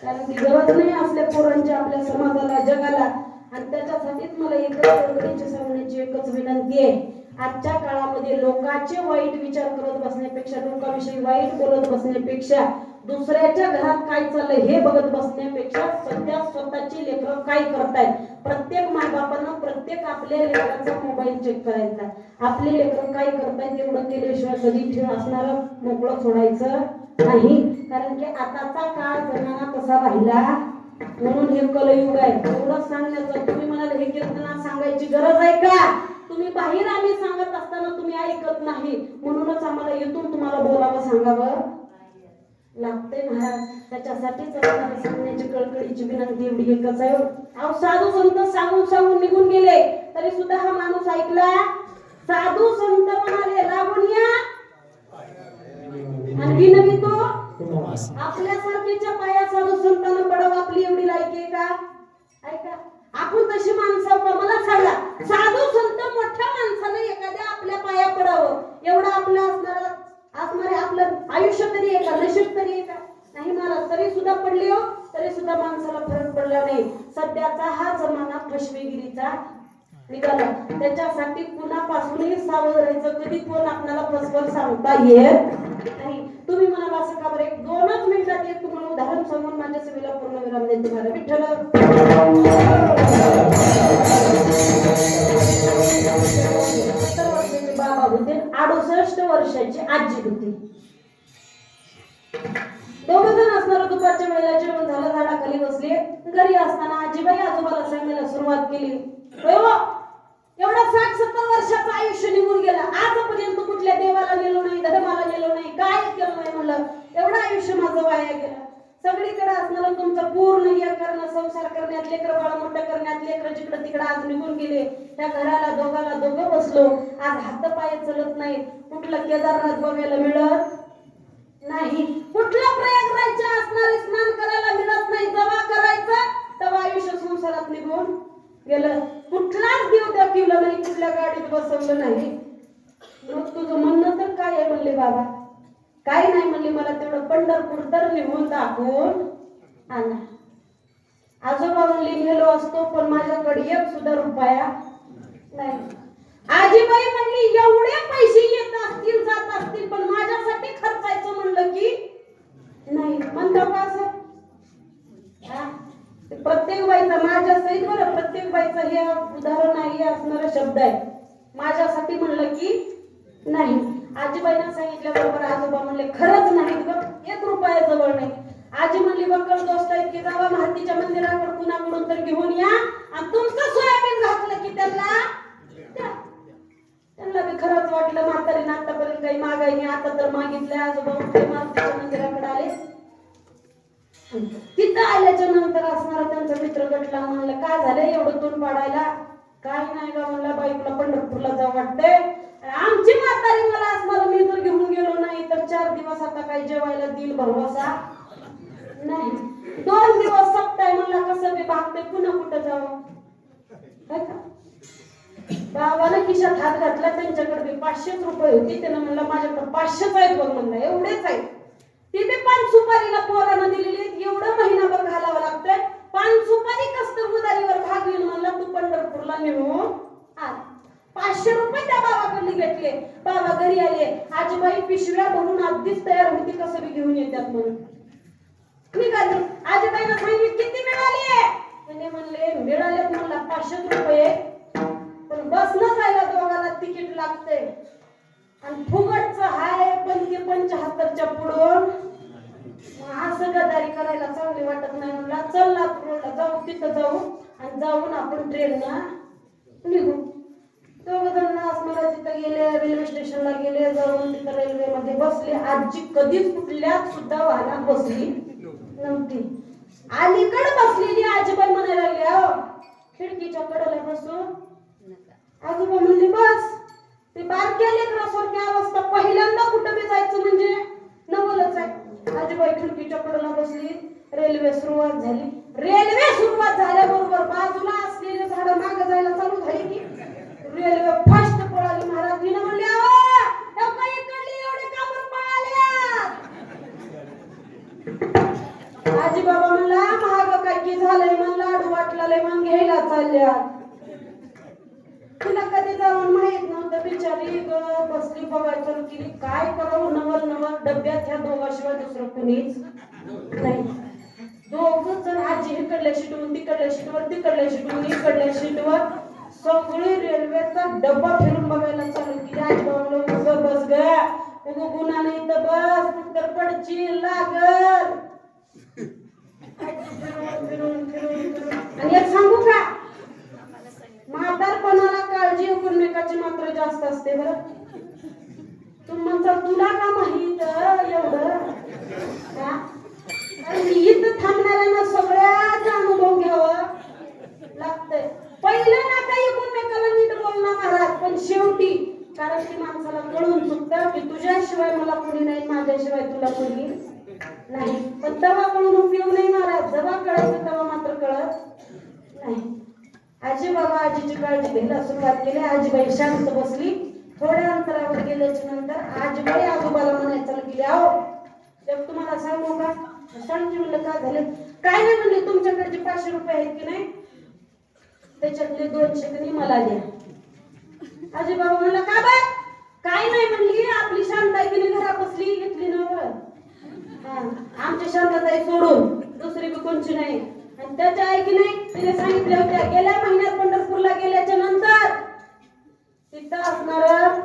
कारण की गरज नाही असल्या पोरांची आपल्या समाजाला जगाला. आणि त्याच्यासाठीच मला एकच सांगण्याची एकच विनंती आहे, आजच्या काळामध्ये लोकांचे वाईट विचार करत बसण्यापेक्षा, लोकांविषयी वाईट बोलत बसण्यापेक्षा, दुसऱ्याच्या घरात काय चाललंय हे बघत बसण्यापेक्षा सध्या स्वतःची लेकरं काय करतायत, प्रत्येक मायबापानं प्रत्येक आपल्या लेकराचा मोबाईल चेक करायचा. आपले लेकरं काय करतायत एवढं केल्याशिवाय कधी ठेव असणार मोकळं सोडायचं नाही. कारण की आताचा काळ जमाना कसा राहिला, म्हणून हे कलयुग आहे. एवढं सांगण्याचं तुम्ही म्हणाल हे कीर्तना सांगायची गरज आहे का? तुम्ही बाहेर आम्ही सांगत असताना तुम्ही ऐकत नाही, म्हणूनच आम्हाला इथून तुम्हाला बोलावं सांगावं लागते महाराज. त्याच्यासाठीच सांगण्याची कळकळीची विनंती एवढी एकच आहे. अहो साधू संत सांगून सांगून निघून गेले तरी सुद्धा हा माणूस ऐकला. साधू संत म्हणाले लागून या आणि विनवितो आपल्यासारख्याच्या पाया साधू संतांना पडावं. आपली एवढी लायकी आहे का? ऐका, आपण तशी माणसं का? मला सांगा, साधू संत मोठ्या माणसाने एखाद्या आपल्या पाया पडावं एवढं आपलं असणारे आपलं आयुष्य तरी आहे का? नशीब तरी आहे का? नाही महाराज. तरी सुद्धा पडले हो, तरी सुद्धा माणसाला फरक पडला नाही. सध्याचा हा जमाना फसवेगिरीचा निघाला. त्याच्यासाठी कुणापासूनही सावध राहायचं. कधी कोण आपल्याला फसवल सांगता येत नाही. तुम्ही म्हणाला असं का बरं, 1-2 मिनिटात एक तुम्हाला उदाहरण सांगून माझ्या सेवेला पूर्ण विराम देते. मला विठ्ठल बाबा होते, 68 वर्षाची आजी होती. दोघ जण असणार. दुपारच्या वेळेला जेवण झालं, झाडाखाली बसले. घरी असताना आजीबाई आजोबाला सांगायला सुरुवात केली, एवढा 60-70 वर्षाचं आयुष्य निघून गेला, आजपर्यंत कुठल्या देवाला गेलो नाही, धर्माला गेलो नाही, काय केलं नाही. म्हणलं एवढं आयुष्य माझं वाया गेलं. सगळीकडे असणार तुमचं पूर्ण हे करणं, संसार करण्यात, लेकर बाळ मोठं करण्यात, लेकर जिकडं तिकडं आज निघून गेले. त्या घराला दोघं बसलो. आज हातपाय चलत नाही. कुठलं केदारनाथ बघायला मिळत नाही, कुठला प्रयागराजच्या असणारे स्नान करायला मिळत नाही. जवा करायचं तेव्हा आयुष्य संसारात निघून गेलं. कुठलाच देव दाखवलं नाही, कुठल्या गाडीत बसवलं नाही. मग तुझं म्हणणं तर काय आहे? म्हणले बाबा काय नाही. म्हणले मला तेवढं पंढरपूर तर निघून दाखवून आणा. आजोबा म्हणले गेलो असतो, पण माझ्याकडे 1 सुद्धा रुपया नाही. आजीबाई म्हणली एवढे पैसे येत असतील जात असतील, पण माझ्यासाठी खर्चायचं म्हणलं की नाही. म्हणतो का असं? प्रत्येक बाईचा माझ्या सहित बरं, प्रत्येक बाईचा हे उदाहरण आहे, असणारा शब्द आहे. माझ्यासाठी म्हणलं की नाही. आजीबाईंना सांगितल्याबरोबर आजोबा म्हणले खरंच नाही ग, 1 रुपया जवळ नाही. आजी म्हणली बक्कळ दोस्त आहेत की जावा मारुतीच्या मंदिराकडे कुणाकडून तर घेऊन या आणि तुमचं सोयाबीन घातलं की त्यांना बी खरंच वाटलं. म्हातारीने आतापर्यंत काही मागाय नाही, आता तर मागितलंय. आजोबा मारुतीच्या मंदिराकडे आले. तिथं आल्याच्या नंतर असणारा त्यांचा मित्र गटला. म्हणलं काय झालं एवढं तोंड पाडायला? काय नाही का म्हणलं, बाईकला पंढरपूरला जाऊ वाटतंय. आमची म्हातारी मला असणार, मी जर घेऊन गेलो नाही तर 4 दिवस आता काही जेवायला देईल भरवसा नाही. 2 दिवस सप्ताह म्हणला कसं बी भागते, पुन्हा कुठं जावं? बाबाला खिशात हात घातला. त्यांच्याकडे बी 500 रुपये होती. त्यानं म्हणलं माझ्याकडे 500 आहेत बघ. म्हणलं एवढेच आहेत. ती बी 5 सुपारीला पोरानं दिलेली. एवढं महिनाभर घालावं लागतंय. 5 सुपारी कसं उदारीवर भाग येईल. म्हणलं तू पंढरपूरला निघून आ. 500 रुपये त्या बाबाकडे घेतले. बाबा घरी आले. आजीबाई पिशव्या भरून अगदीच तयार होती, कसं बी घेऊन येतात म्हणून निघाली. आजीबाईला सांगितले किती मिळाले? त्याने म्हणले मिळालेत. म्हणला 500 रुपये, पण बसनं जायला दोघाला तिकीट लागते. आणि फुगटचं हाय पण ते 75च्या पुढून. मग असं गदारी करायला चांगली वाटत नाही. म्हणला चल लातूरला जाऊ, तिथं जाऊ आणि जाऊन आपण ट्रेननं निघू. दोघं जण असणारा तिथं गेले, रेल्वे स्टेशनला गेले, जाऊन तिथं रेल्वेमध्ये बसले. आजी कधीच कुठल्याच सुद्धा वाहनात बसली नव्हती. अलीकडे बसलेली आजीबाई म्हणायला लागल्या, खिडकीच्या कडेला बसू. आजोबा म्हणले बस. ते बारक्या लेकरासारखी अवस्था, पहिल्यांदा कुठं बी जायचं म्हणजे नवलच आहे. आजीबाई खिडकीच्या कडेला बसली. रेल्वे सुरुवात झाली. रेल्वे सुरुवात झाल्याबरोबर बाजूला असलेले झाडं मागे जायला चालू झाली की रेल्वे फास्ट पळाली. महाराज तिने म्हणले इकडली एवढे का बरं पळाल्या? आजी बाबा म्हणला महाग काय की झालंय, मन लाडू वाटलाय, मन घ्यायला चालल्या. तिला कधी जाऊन माहित नव्हतं. बिचारी बसली बघायचं की काय करावं. नवल नवल डब्यात ह्या दोघाशिवाय दुसरं कुणीच नाही. दोघं जण आजी इकडल्या सीटवर तिकडल्या सीटवर, तिकडल्या सीटवर इकडल्या सीटवर, सगळी रेल्वेचा डब्बा फिरून बघायला चालू केली. आजी बाबा उगं बस ग, उगं गुन्हा नाही तर बस, तर पडची लागल. आणि एक सांगू का, म्हातारपणाला काळजी एकमेकाची मात्र जास्त असते बरं. तू म्हणता तुला का माहित एवढं. इथं थांबणाऱ्यांना सगळ्याचा अनुभव घ्यावा लागतंय. पहिलं ना काही एकमेकाला नीट बोलणार महाराज, पण शेवटी कारण की माणसाला कळून चुकतं की तुझ्याशिवाय मला कोणी नाही, माझ्याशिवाय तुला कोणी नाही. पण तेव्हा कळून उपयोग नाही महाराज. जेव्हा कळायचं तेव्हा मात्र कळत नाही. आजी बाबा आजीची काळजी घ्यायला सुरुवात केली. आजीबाई शांत बसली. थोड्या अंतरावर गेल्याच्या नंतर आजीबाई आजोबाला म्हणायचं गेली, अहो जब तुम्हाला सांगू का? सांगते म्हणलं का झाले? काय नाही म्हणले, तुमच्याकडे 500 रुपये आहेत की नाही त्याच्यातले 200 कधी मला द्या. आजी बाबा म्हणला का बाय? काय नाही म्हणली, आपली शांताई की घरात बसली घेतली ना. आमची शांतताई सोडून दुसरी बी कोणची नाही. आणि त्याच्या आई की नाही तिने सांगितले होत्या गेल्या महिन्यात पंढरपूरला गेल्याच्या नंतर तिथं असणार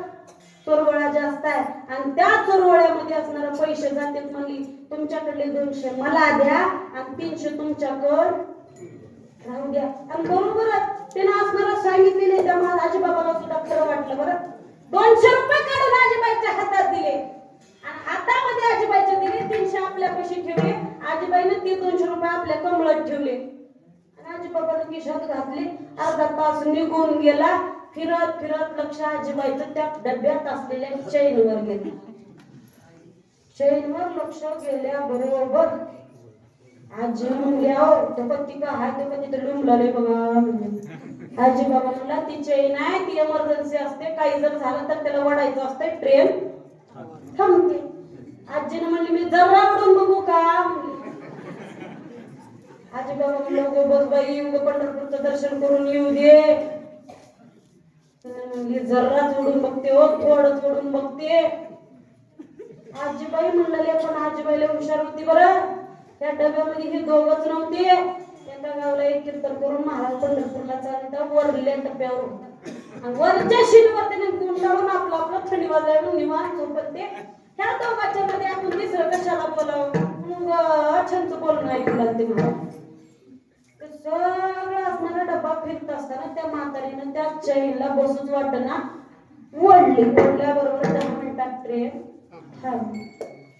चोरवळा जास्त आहे आणि त्या चोरवळ्यामध्ये असणारे पैसे जातात म्हणली. तुमच्याकडले 200 मला द्या आणि 300 तुमच्याकडे राहू द्या. आणि बरोबरच त्याने असणारं सांगितलेले त्या माझ्या आजीबाबाला सुद्धा खरं वाटलं बरं. 200 रुपये काढून आजीबाईच्या हातात दिले आणि हातामध्ये आजीबाईचे दिले. 300 आपल्या पैसे ठेवले. आजीबाईने ते 200 रुपये आपल्या कमळात ठेवले आणि आजीबाबाला खिशात घातले. अर्धा तास निघून गेला. फिरत फिरत लक्ष आजीबाईचं त्या डब्यात असलेल्या चैनवर गेलं. चैनवर लक्ष गेल्याबरोबर आजी म्हणली, तो पत्ती का हाय ते पत्ती तर डुंबलाले बघा. आजी बाबा म्हणला ती चैन आहे, ती इमर्जन्सी असते, काही जर झालं तर त्याला वडायचं असते, ट्रेन थांबते. आजीने म्हणली मी जरा उडून बघू का? आजी बाबा म्हणलं उगं बस बाई, उगं पंढरपूरचं दर्शन करून येऊ दे. म्हणली जर्राच उडून बघते हो, थोडंच उडून बघते. आजीबाई म्हणले पण आजीबाईला हुशार होती बरं. त्या डब्यामध्ये हे दोघच नव्हते. एका गावला एक कीर्तन करून महाराज पंढरपूरला चालतात वरल्या टप्प्यावर, वरच्या शीटवर त्याने गुंडाळून आपलं आपलं थंडी वाजायला निवांत झोपत. ते ह्या दोघांच्या मध्ये आपण तिसरं कशाला बोलावं, मग अछंच बोलणं ऐकू लागते महाराज. सगळं असणारा डब्बा फिरत असताना त्या म्हातारीनं त्या चैनला बसूच वाटना ओढली. ओढल्याबरोबर 10 मिनिटात ट्रेन थांबली.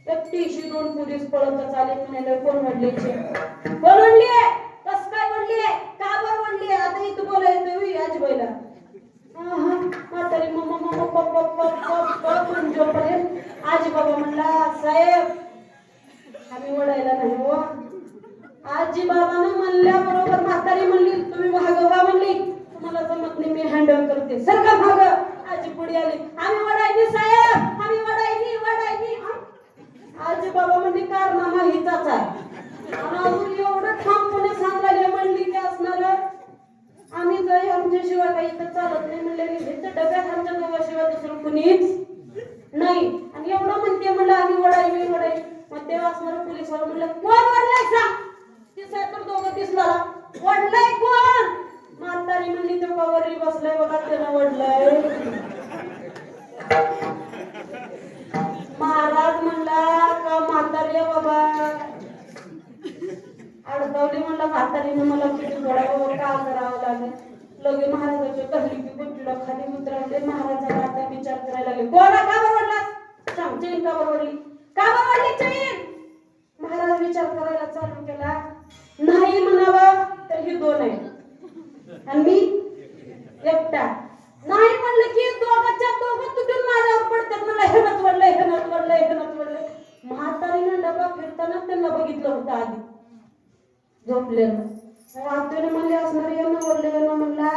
एकटीशी 2 पोलीस पळतच आले. म्हणाले कोण वडले? कोण वडले? कस काय वडले? का बर वडले? आता इथं बोलायचं आजीबाईला. म्हातारी आजी बाबा म्हणला साहेब आम्ही वडायला नाही हो. आजी बाबानं म्हणल्याबरोबर म्हातारी म्हणली तुम्ही भागवा म्हणली, तुम्हाला जमत नाही मी हँडल करते, सरका भाग. आजी पुढे आली, आम्ही वडायनी साहेब, आम्ही वडायनी. आजी बाबा म्हणली कारनामा हिचाच आहे आणि अजून एवढं ठामपणे सांगायला म्हणली की असणार आम्ही जरी आमच्याशिवाय काही इथं चालत नाही म्हणले. इथं डब्यात आमच्या दोघांशिवाय दुसरं कुणीच नाही आणि एवढं म्हणते म्हणलं आम्ही वडाई वडाई. मग तेव्हा असणार पोलिसवाला म्हणलं कोण वडलाय सांग. दिसाय तर दोघं दिसला, वडलाय कोण? म्हातारी म्हणली तेव्हा वरी बसलाय बघा त्यानं वडलाय. लगे महाराजाच्या दहली की गुंटीला खाली उतरवले. महाराजाला आता विचार करायला लागले, कोणा का बरोबरलास? सांग, चैन का बरोबरली? का बरोबरली चैन? महाराज विचार करायला चालू केला. नाही म्हणावं तर ही दोन आहे आणि मी एकटा. नाही म्हणलं की दोघं तुटून माझ्यावर पडतात. मला हेनच वडलंय. म्हातारीनं डबा फिरताना त्यांना बघितलं होतं आधी झोपलेलं. आत्याने म्हणले असणार यांना म्हणला,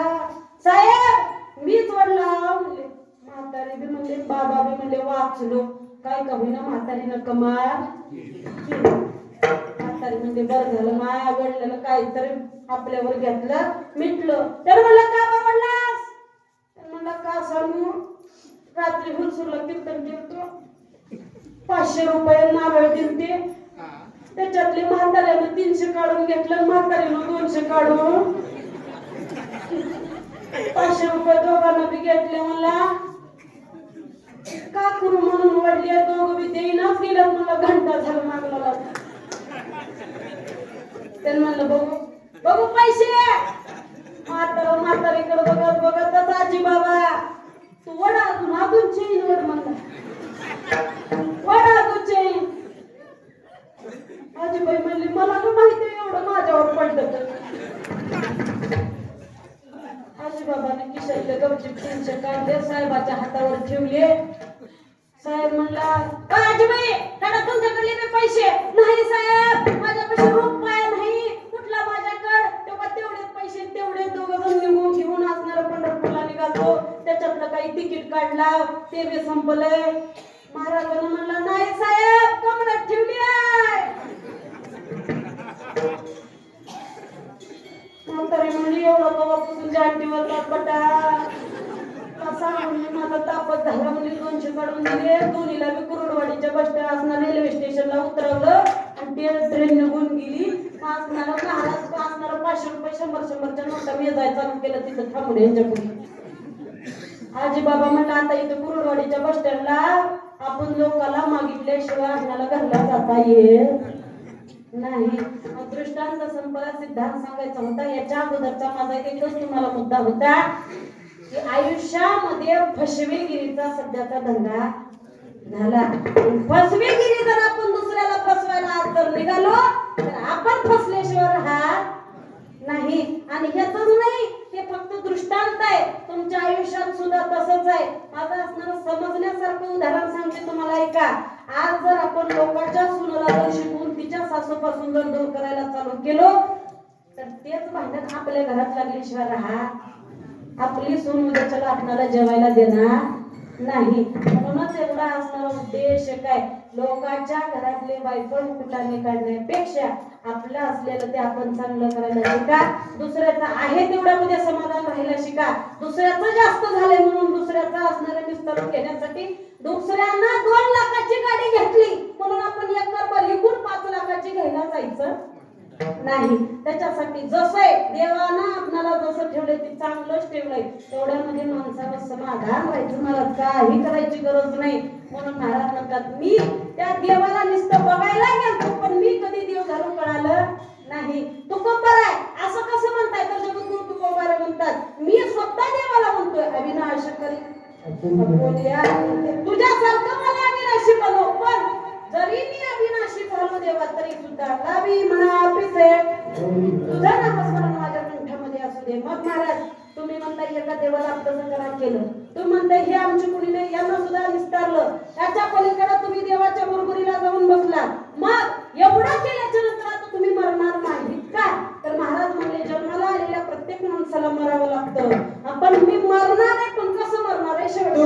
साहेब मीच वडला म्हणले. म्हातारी बी म्हणले, बाबा बी म्हणले, वाचलो. काय का होईना म्हातारीनं कमाल. म्हातारी म्हणजे बरं झालं, माया वडलेलं काहीतरी आपल्यावर घेतलं, मिटलं. त्यानं म्हणलं, का बरवडलास? म्हणला, का सांगू, रात्री हुलसूरला कीर्तन केलतो, 500 रुपये नारळ दिलते, त्याच्यातले म्हाताऱ्यानं 300 काढून घेतलं, म्हातारीनं 200 काढून 500 रुपये दोघांना बी घेतले. मला का करू म्हणून वडले, दोघं बी देईनाच गेलं. मला घंटा झालं मागला. त्यानं म्हणलं, बघू पैसे. म्हातारीकडे बघत आजी बाबा तू वडा अजून चेन वड म्हणला, वडा अजून चेन. आजीबाई म्हणली, मला का माहिती एवढं माझ्यावर पडलं तर. आजीबाबाने किशनले गपचीप 300 काढले, साहेबाच्या हातावर ठेवले. साहेब म्हणला, आजीबाई काढा तुमच्याकडले बी पैसे. नाही साहेब, माझ्यापाशी रुपया नाही कुठला माझ्याकडे. तेव्हा तेवढेच पैसे, तेवढे दोघं जण घेऊन असणार पंढरपूरला निघालो. त्याच्यातलं काही तिकीट काढला, ते बी संपलंय. महाराजांना म्हणला, नाही साहेब कमरात ठेवली आहे. म्हातारी म्हणली, एवढं कवापासून जांटीवर तापटा सांगून माझा तापत झाला. म्हणजे 200 काढून दिले. दोन्हीला बी कुरुडवाडीच्या बस स्टँड असणार रेल्वे स्टेशनला उतरवलं आणि ते ट्रेन निघून गेली. महाराज 500 रुपये 100च्या नोटा मी जायचं चालू केलं तिथं थांबून यांच्याकडून. आजी बाबा म्हणला, आता इथं कुरुडवाडीच्या बस स्टँडला आपण लोकाला मागितल्याशिवाय आपल्याला घरला जाता येईल नाही. दृष्टांत संपला सिद्धांत सांगायचा होता. याच्या अगोदरचा माझा एकच तुम्हाला मुद्दा होता की आयुष्यामध्ये फसवेगिरीचा सध्याचा धंदा झाला. फसवेगिरी जर आपण दुसऱ्याला फसवायला आज जर निघालो तर आपण फसल्याशिवाय राहत नाही. आणि ह्याच नाही, हे फक्त दृष्टांत आहे. तुमच्या आयुष्यात सुद्धा तसंच आहे. माझं असणारं समजण्यासारखं उदाहरण सांगते तुम्हाला, ऐका. आज जर आपण लोकांच्या सुनाला जर शिकवून तिच्या सासूपासून जर दूर करायला चालू केलो तर तेच भांडण आपल्या घरात लागल्याशिवाय राहत. आपली सून उद्याच्याला आपल्याला जेवायला देणार नाही. म्हणूनच एवढा असणारा उद्देश काय, लोकांच्या घरातले वायफळ कुटाने काढण्यापेक्षा आपलं असलेलं ते आपण चांगलं करायला शिका. दुसऱ्याचं आहे तेवढ्यामध्ये समाधान राहायला शिका. दुसऱ्याचं जास्त झालंय म्हणून दुसऱ्याचं असणारं निस्तरून घेण्यासाठी दुसऱ्यांना 2 लाखाची गाडी घेतली म्हणून आपण 1 कार विकून 5 लाखाची घ्यायला जायचं नाही. त्याच्यासाठी जसं देवानं आपल्याला जसं ठेवलंय ते चांगलंच ठेवलंय. तेवढ्यामध्ये माणसाला समाधान राहायचं. मला काही करायची गरज नाही. म्हणून महाराज म्हणतात, मी त्या देवाला नुसतं बघायला गेलो पण मी कधी देव धरून कळालं नाही. तुकोबर आहे असं कसं म्हणताय तर जगद्गुरु तुकोबर म्हणतात, मी स्वतः देवाला म्हणतोय अविनाश करी तुझ्यासारखं मला अविनाशी बनव. पण जरी मी अविनाशी झालो देवा तरी सुद्धा लावी म्हणा पिसे तुझा नामस्मरण माझ्या कंठामध्ये असू दे. मग महाराज तुम्ही म्हणताय एका देवाला आपलं करा केलं, तुम्ही म्हणताय हे आमची कुणी नाही, यांना सुद्धा विस्तारलं. त्याच्या पलीकडे तुम्ही देवाच्या बरोबरीला जाऊन बसला. मग एवढं केल्याच्या नंतर आता तुम्ही मरणार नाही का? तर महाराज म्हणले, जन्माला आलेल्या प्रत्येक माणसाला मरावं लागतं. आपण मी मरणार आहे पण कसं मरणार आहे शेवटी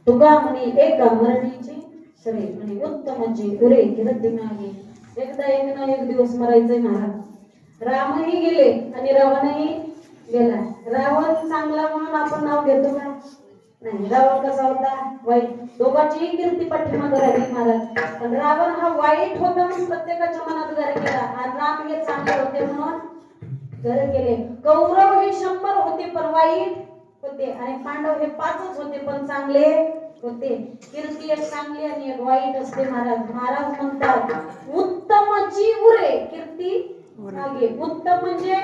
तुका म्हणे एक मरणीची सरे म्हणे उत्तमची उरे कीर्ती मागे एकदा एक ना एक दिवस मरायचंय महाराज. रामही गेले आणि रावणही गेला. रावण चांगला म्हणून आपण नाव घेतो का? नाही. रावण कसा होता? वाईट. दोघांचीही कीर्ती पाठीमागे राहिली महाराज. पण रावण हा वाईट होता म्हणून प्रत्येकाच्या मनात घर केला आणि राम हे चांगले होते म्हणून घर केले. कौरव हे 100 होते पण वाईट होते आणि पांडव हे 5च होते पण चांगले होते. कीर्ती एक चांगली आणि एक वाईट असते महाराज. महाराज म्हणतात उत्तमची उरे कीर्ती मागे. उत्तम म्हणजे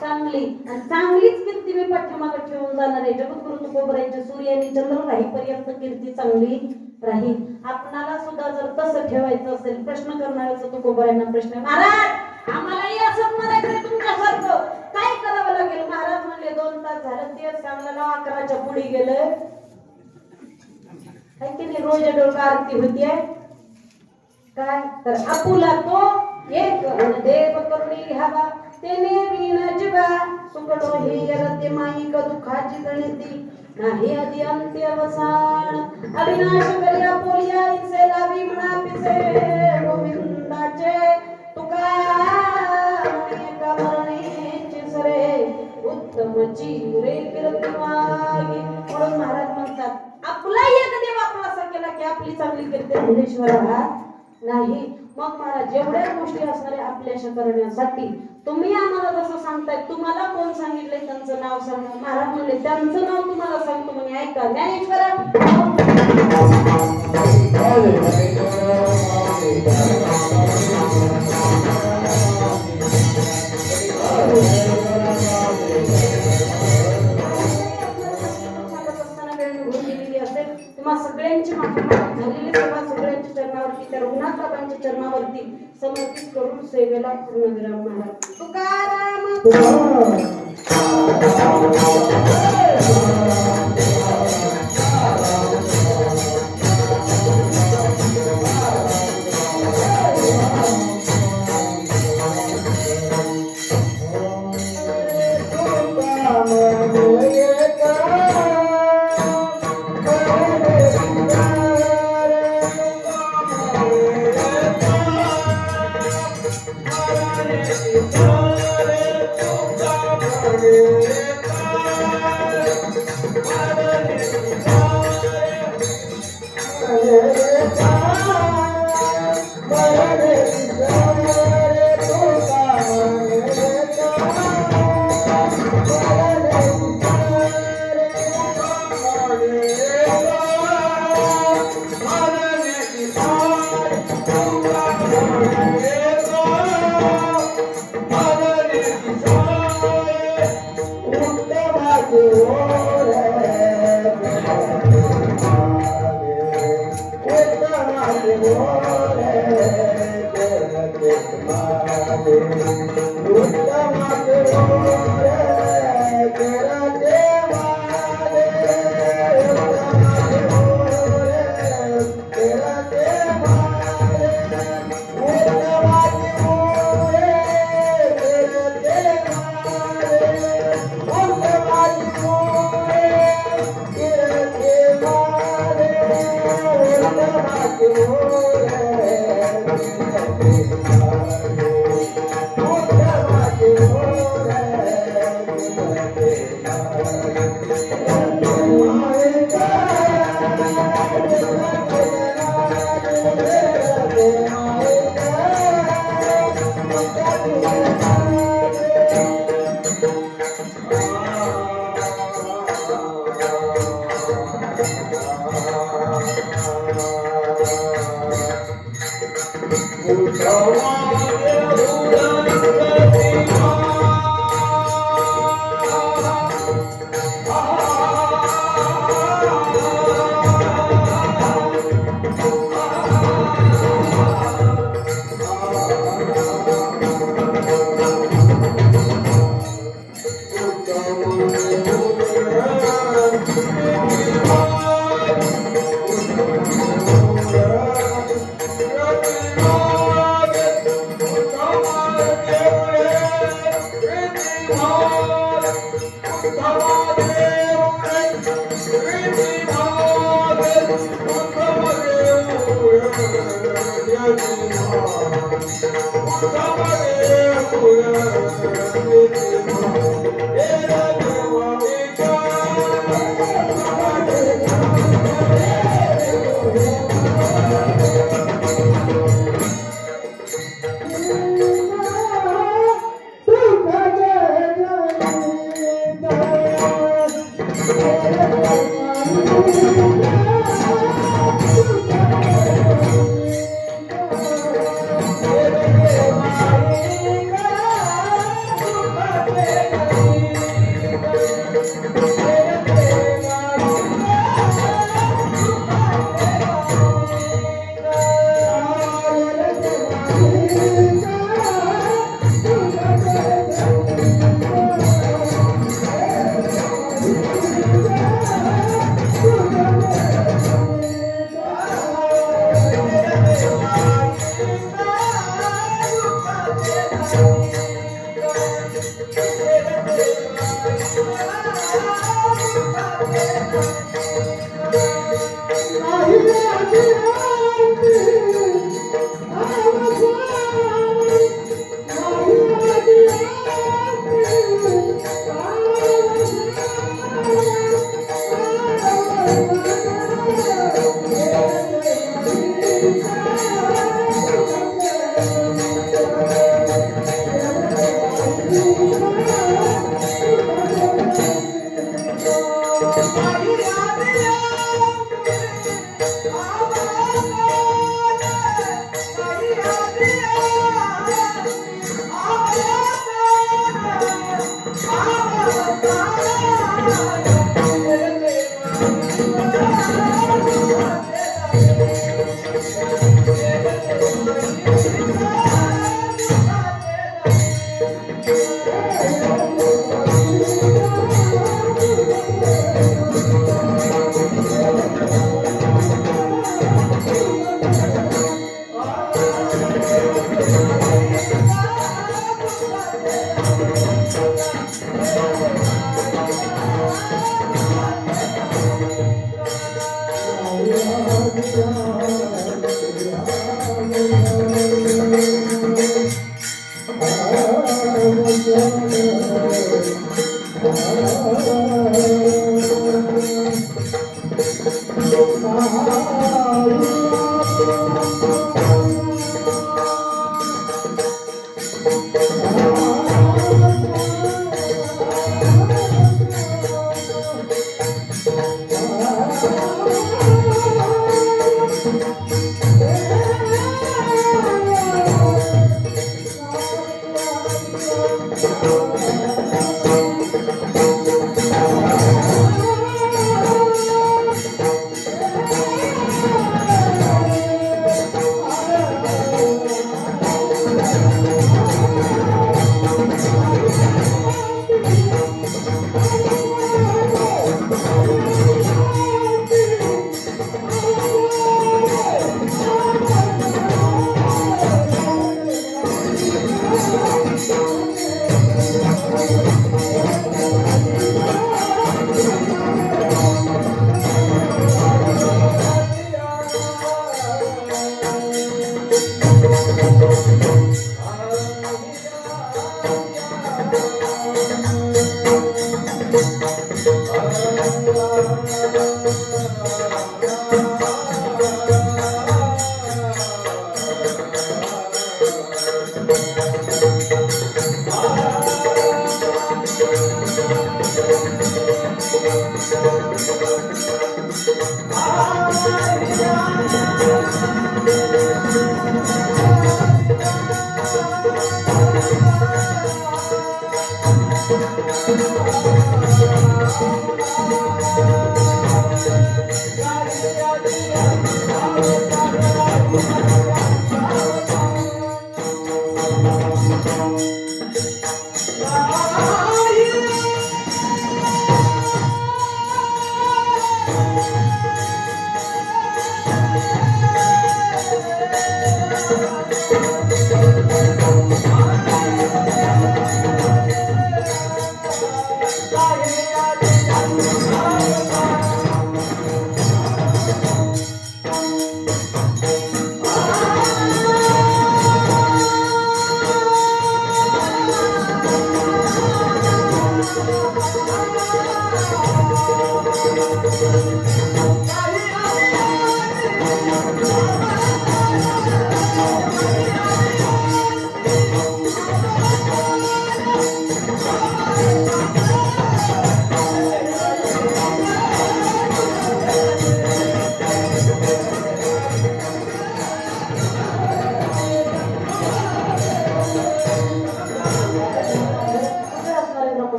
चांगली आणि चांगलीच कीर्ती मी पाठीमागे ठेवून जाणार आहे. जगद्गुरु तुकोबरायांचे सूर्य आणि चंद्र राहीपर्यंत कीर्ती चांगली राहील. आपणाला सुद्धा जर तसं ठेवायचं असेल, प्रश्न करणाऱ्याचा तुकोबरायांना प्रश्न, महाराज आम्हालाही असंच म्हणायचंय तुमच्यासारखं, काय करावं लागेल? महाराज म्हणले 2 तास झालं तेच सांगलं ना, 11च्या पुढे गेलं काय की नाही. रोज डोळा आरती होतीये काय तर आपुला तो एक देव करुणी घ्यावा तेने विन जीवा सुकडो हे यरते माईक दुःखाची गणिती नाही आदि अंत्यवसान अविनाश करिया पोलिया इसे लावी म्हणा पिसे गोविंदाचे तुका म्हणे मरणेची सरे उत्तमची रे कीर्ती मागे. म्हणून महाराज म्हणतात आपला एक देव आपला असा केला की आपली चांगली कीर्ती धनेश्वर हा नाही. मग महाराज एवढ्या गोष्टी असणारे आपल्याशी करण्यासाठी तुम्ही आम्हाला जसं सांगताय, तुम्हाला कोण सांगितलंय त्यांचं नाव सांगा. महाराज म्हणले त्यांचं नाव तुम्हाला सांगतो म्हणे, ऐका ज्ञानेश्वरा. तुम्हा सगळ्यांची माफी झालेली सभा सगळ्यांच्या चरणावरती, त्या रघुनाथरावांच्या चरणावरती समर्पित करून सेवेला पूर्णविराम. महाराज तुकाराम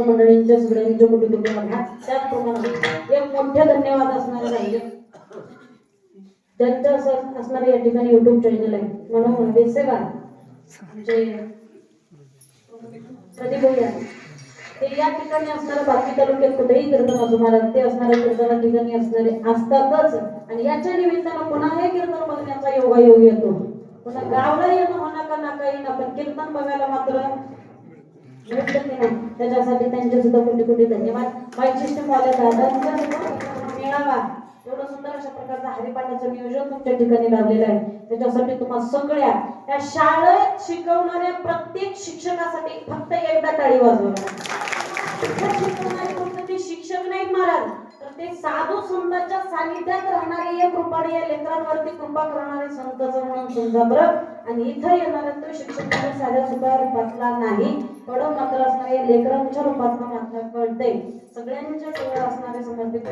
मंडळींच्या सगळ्यांच्या कुटुंब त्याचप्रमाणे एक मोठे धन्यवाद असणारे राहिले ज्यांचं असं असणारे या ठिकाणी युट्यूब चॅनल आहे म्हणून वेसेवा आमचे प्रदीप भैया ते या ठिकाणी असणारे बाकी तालुक्यात कुठेही कीर्तन असो महाराज ते असणाऱ्या कीर्तना ठिकाणी असणारे असतातच आणि याच्या निमित्तानं पुन्हा कीर्तन बघण्याचा योगायोग येतो पुन्हा गावला येणं होणार का ना काही ना पण कीर्तन बघायला मात्र त्याच्यासाठी त्यांचे सुद्धा कोटी कोटी धन्यवाद वैशिष्ट्य वाल्या दादांचा मेळावा एवढं सुंदर अशा प्रकारचं हरिपाठाचं नियोजन तुमच्या ठिकाणी लावलेलं आहे त्याच्यासाठी तुम्हाला सगळ्या त्या शाळेत शिकवणाऱ्या प्रत्येक शिक्षकासाठी फक्त एकदा टाळी वाजवा शिकवणारे फक्त ते शिक्षक नाहीत महाराज तर ते साधू संतांच्या सानिध्यात राहणारे एक रूपाने या लेकरांवरती कृपा करणारे संतच म्हणून समजा बरं आणि इथं येणारा तो शिक्षक साध्या सुद्धा रूपातला नाही कडव मात्र असणारे लेकरांच्या रूपातला मात्र कळते सगळ्यांच्या डोळ्यात असणारे समर्पित